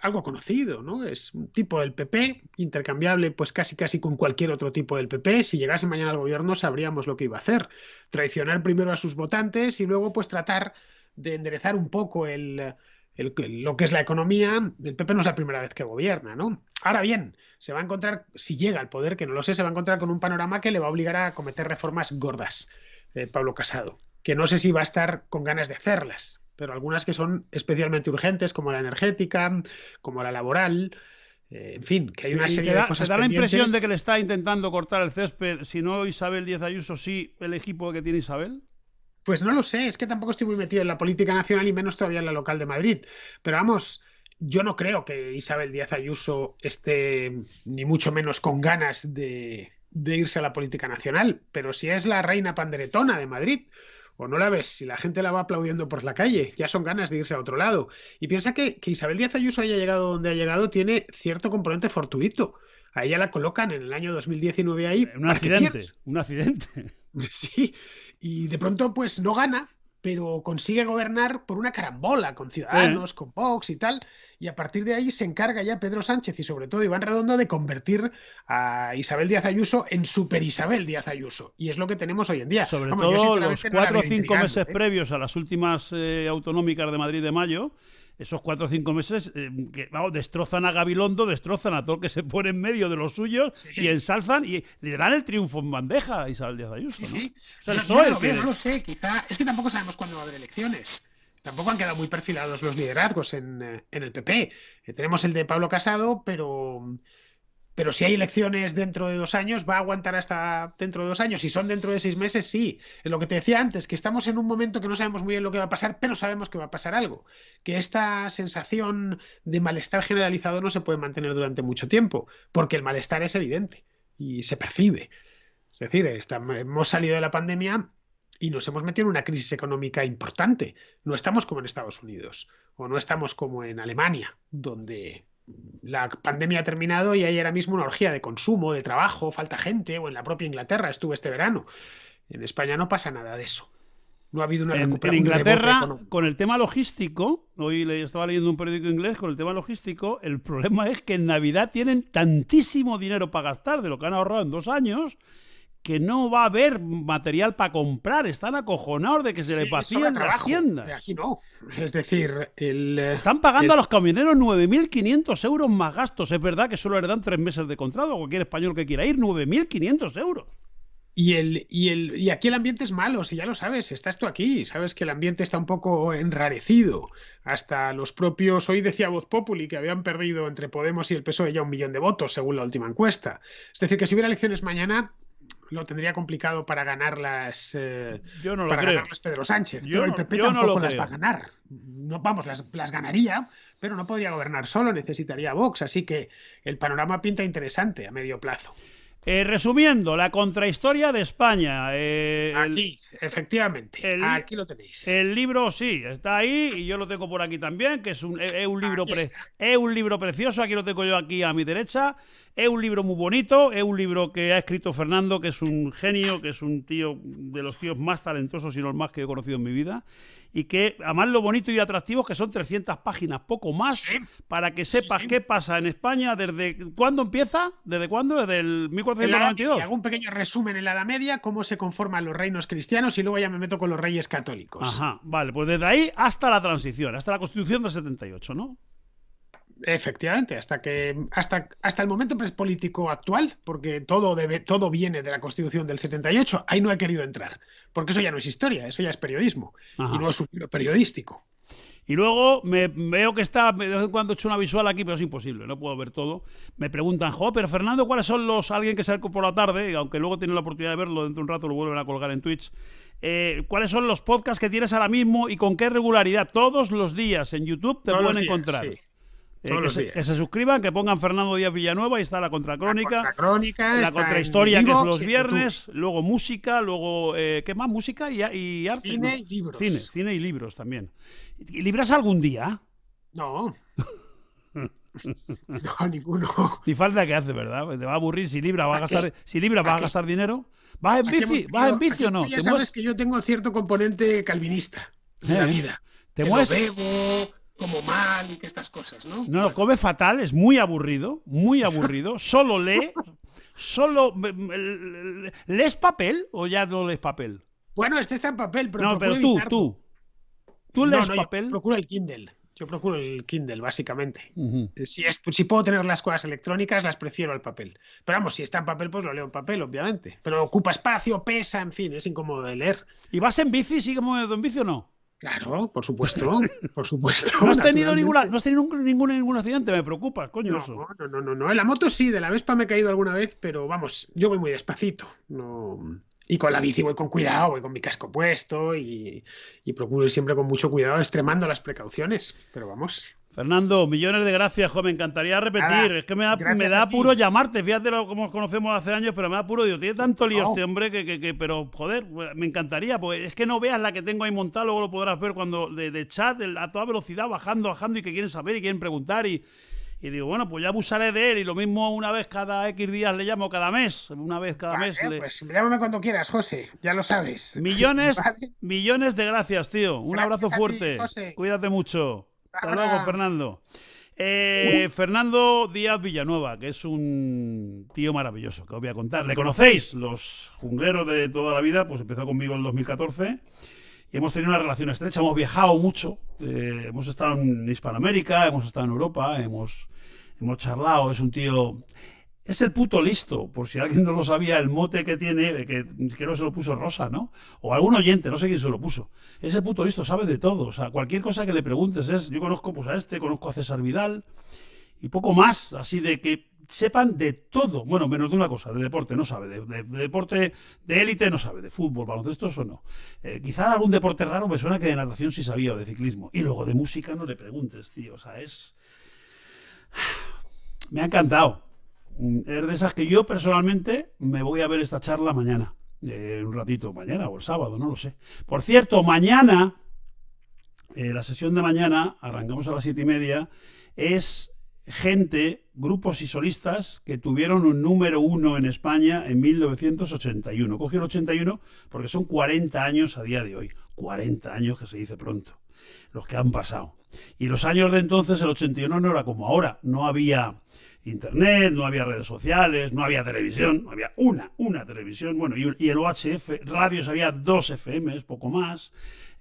algo conocido, ¿no? Es un tipo del PP, intercambiable pues casi con cualquier otro tipo del PP. Si llegase mañana al gobierno sabríamos lo que iba a hacer. Traicionar primero a sus votantes y luego pues tratar de enderezar un poco lo que es la economía. El PP no es la primera vez que gobierna, ¿no? Ahora bien, se va a encontrar, si llega al poder, que no lo sé, se va a encontrar con un panorama que le va a obligar a cometer reformas gordas, Pablo Casado, que no sé si va a estar con ganas de hacerlas, pero algunas que son especialmente urgentes, como la energética, como la laboral, en fin, que hay una ¿Y serie de cosas te da la impresión de pendientes. que le está intentando cortar el césped, si no Isabel Díaz Ayuso, sí el equipo que tiene Isabel? Pues no lo sé, es que tampoco estoy muy metido en la política nacional y menos todavía en la local de Madrid. Pero vamos, yo no creo que Isabel Díaz Ayuso esté ni mucho menos con ganas de irse a la política nacional. Pero si es la reina panderetona de Madrid, o no la ves, si la gente la va aplaudiendo por la calle, ya son ganas de irse a otro lado. Y piensa que Isabel Díaz Ayuso haya llegado donde ha llegado tiene cierto componente fortuito. A ella la colocan en el año 2019 ahí Un para que accidente, pierda. un accidente. Sí, y de pronto pues no gana, pero consigue gobernar por una carambola con Sí. Ciudadanos, con Vox y tal, y a partir de ahí se encarga ya Pedro Sánchez y sobre todo Iván Redondo de convertir a Isabel Díaz Ayuso en Super Isabel Díaz Ayuso, y es lo que tenemos hoy en día. Sobre Vamos, yo todo los sinceramente no la 4 o veo 5 intrigando, meses ¿eh? previos a las últimas autonómicas de Madrid de mayo, esos 4 o 5 meses que vamos, destrozan a Gabilondo, destrozan a todo el que se pone en medio de los suyos y Sí, ensalzan y le dan el triunfo en bandeja a Isabel Díaz sí, Ayuso, ¿no? sí. O sea, el Yo no PSOE lo veo, no quiere. lo sé, quizá es que tampoco sabemos cuándo va a haber elecciones. Tampoco han quedado muy perfilados los liderazgos en el PP. Tenemos el de Pablo Casado, pero si hay elecciones dentro de 2 años, va a aguantar hasta dentro de 2 años. Si son dentro de 6 meses, sí. Es lo que te decía antes, que estamos en un momento que no sabemos muy bien lo que va a pasar, pero sabemos que va a pasar algo. Que esta sensación de malestar generalizado no se puede mantener durante mucho tiempo, porque el malestar es evidente y se percibe. Es decir, hemos salido de la pandemia y nos hemos metido en una crisis económica importante. No estamos como en Estados Unidos o no estamos como en Alemania, donde la pandemia ha terminado y hay ahora mismo una orgía de consumo, de trabajo, falta gente, o en la propia Inglaterra estuve este verano. En España no pasa nada de eso. No ha habido En un rebote Inglaterra, económico. con el tema logístico, hoy estaba leyendo un periódico inglés, con el tema logístico, el problema es que en Navidad tienen tantísimo dinero para gastar de lo que han ahorrado en 2 años que no va a haber material para comprar. Están acojonados de que se Sí, les sobra vacíen las trabajo. tiendas. Aquí no. Es decir, Están pagando a los camioneros 9.500 euros más gastos. Es verdad que solo les dan 3 meses de contrato a cualquier español que quiera ir. 9.500 euros. y aquí el ambiente es malo, si ya lo sabes, estás tú aquí, sabes que el ambiente está un poco enrarecido. Hasta los propios, hoy decía Voz Populi que habían perdido entre Podemos y el PSOE ya 1 millón de votos, según la última encuesta. Es decir, que si hubiera elecciones mañana, lo tendría complicado Yo no lo para creo. ganarlas Pedro Sánchez, Yo pero el no, PP yo no lo tampoco las va a creo. ganar. No, vamos, las ganaría, pero no podría gobernar solo, necesitaría Vox, así que el panorama pinta interesante a medio plazo. Resumiendo, la contrahistoria de España. Aquí, efectivamente, El, aquí lo tenéis. el libro sí, está ahí y yo lo tengo por aquí también, que es un libro Aquí está. es un libro precioso, aquí lo tengo yo aquí a mi derecha, es un libro muy bonito, es un libro que ha escrito Fernando, que es un genio, que es un tío de los tíos más talentosos y los más que he conocido en mi vida, y que además lo bonito y atractivo es que son 300 páginas, poco más, Sí, para que sí, sepas sí. qué pasa en España, desde cuándo empieza, desde cuándo, desde el En la Edad Media, 1492. hago un pequeño resumen en la Edad Media, cómo se conforman los reinos cristianos y luego ya me meto con los reyes católicos. Ajá, vale, pues desde ahí hasta la transición, hasta la Constitución del 78, ¿no? Efectivamente, hasta el momento político actual, porque todo viene de la Constitución del 78, ahí no he querido entrar, porque eso ya no es historia, eso ya es periodismo, y Ajá. no es un libro periodístico. Y luego me veo que está, de vez en cuando he hecho una visual aquí, pero es imposible, no puedo ver todo. Me preguntan, jo, pero Fernando, ¿cuáles son alguien que sale por la tarde? Aunque luego tiene la oportunidad de verlo, dentro de un rato lo vuelven a colgar en Twitch. ¿Cuáles son los podcasts que tienes ahora mismo y con qué regularidad? Todos los días en YouTube te Todos los pueden días, encontrar. sí, todos los Que se días. suscriban, que pongan Fernando Díaz Villanueva, y está la La Contracrónica, Contracrónica la está en Contrahistoria, que es iVoox los y en YouTube. viernes, luego música, luego, ¿qué más? Música y arte. Cine No, y libros. cine y libros también. ¿Y libras algún día? No, no, ninguno. Ni falta que hace, ¿verdad? Te va a aburrir si Libra va a ¿Para qué? gastar, si Libra va ¿Para a qué? gastar dinero. ¿Vas en Aquí, bici? ¿Vas en bici aquí o tú no? ya sabes que yo tengo cierto componente calvinista en la ¿Eh? vida. ¿Te Que no mueves? bebo, como mal y que estas cosas, ¿no? No, no, Bueno, come fatal, es muy aburrido, muy aburrido. Solo lee, solo... ¿Lees papel o ya no lees papel? bueno, este está en papel, pero No, procuro pero evitarlo. tú No, lees no, yo papel. procuro el Kindle. Yo procuro el Kindle, básicamente. Uh-huh. Si puedo tener las cosas electrónicas, las prefiero al papel. Pero vamos, si está en papel, pues lo leo en papel, obviamente. Pero ocupa espacio, pesa, en fin, es incómodo de leer. ¿Y vas en bici? ¿Sigue moviendo en bici o no? Claro, por supuesto, ¿No has tenido ninguna, naturalmente. no has tenido ningún accidente? Me preocupa, coño, No, eso. no, no, no, no. En la moto sí, de la Vespa me he caído alguna vez, pero vamos, yo voy muy despacito. No. Y con la bici voy con cuidado, voy con mi casco puesto y procuro ir siempre con mucho cuidado, extremando las precauciones. Pero vamos, Fernando, millones de gracias, jo, me encantaría repetir. nada, Es que me gracias da a apuro ti. llamarte. Fíjate cómo nos conocemos hace años, pero me da apuro. Dios, tiene tanto lío este No, hombre pero joder, me encantaría. Pues es que no veas la que tengo ahí montada, luego lo podrás ver cuando de chat a toda velocidad, bajando, bajando, y que quieren saber y quieren preguntar. Y digo, bueno, pues ya abusaré de él, y lo mismo una vez cada X días le llamo, cada mes. Una vez cada mes vale, le. pues llámame cuando quieras, José, ya lo sabes. Millones, Vale, millones de gracias, tío. Un abrazo gracias a ti, fuerte. José. Cuídate mucho. Hasta luego, Ahora, Fernando. Fernando Díaz Villanueva, que es un tío maravilloso, que os voy a contar. ¿Le conocéis? Los jungleros de toda la vida, pues empezó conmigo en el 2014 y hemos tenido una relación estrecha, hemos viajado mucho, hemos estado en Hispanoamérica, hemos estado en Europa, hemos charlado, es un tío... Es el puto listo, por si alguien no lo sabía, el mote que tiene, que creo que se lo puso Rosa, ¿no? O algún oyente, no sé quién se lo puso. Es el puto listo, sabe de todo. O sea, cualquier cosa que le preguntes es... Yo conozco pues a este, conozco a César Vidal y poco más, así de que sepan de todo. Bueno, menos de una cosa, de deporte no sabe. De deporte de élite no sabe. De fútbol, baloncesto, eso no. Quizá algún deporte raro me suena que de natación sí sabía, o de ciclismo. Y luego de música no le preguntes, tío. O sea, es... Me ha encantado. Es de esas que yo personalmente me voy a ver esta charla mañana. Un ratito, mañana o el sábado, no lo sé. Por cierto, mañana, la sesión de mañana, arrancamos a las 7:30, es gente, grupos y solistas que tuvieron un número uno en España en 1981. Cogí el 81 porque son 40 años a día de hoy. 40 años, que se dice pronto, los que han pasado. Y los años de entonces, el 81 no era como ahora. No había internet, no había redes sociales, no había televisión, no había una televisión, bueno, y el UHF, radios había 2 FMs, poco más,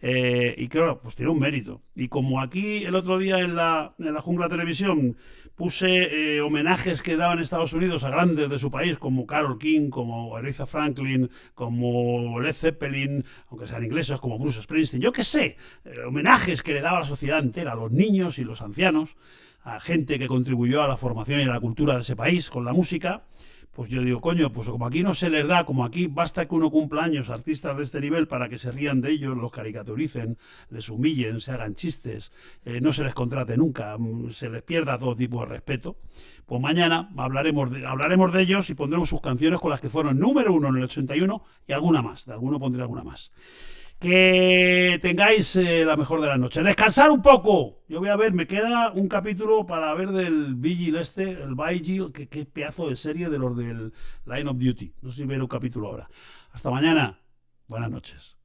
y claro, pues tiene un mérito. Y como aquí el otro día en la Jungla Televisión puse homenajes que daban Estados Unidos a grandes de su país, como Carole King, como Aretha Franklin, como Led Zeppelin, aunque sean ingleses, como Bruce Springsteen, yo qué sé, homenajes que le daba a la sociedad entera, a los niños y los ancianos, a gente que contribuyó a la formación y a la cultura de ese país con la música, pues yo digo, coño, pues como aquí no se les da, como aquí basta que uno cumpla años, artistas de este nivel, para que se rían de ellos, los caricaturicen, les humillen, se hagan chistes, no se les contrate nunca, se les pierda todo tipo de respeto, pues mañana hablaremos de ellos y pondremos sus canciones con las que fueron número uno en el 81 y alguna más, de alguno pondré alguna más. Que tengáis la mejor de las noches. Descansar un poco. Yo voy a ver, me queda un capítulo para ver del Vigil el Vigil, que pedazo de serie de los del Line of Duty. No sé si ver un capítulo ahora. Hasta mañana. Buenas noches.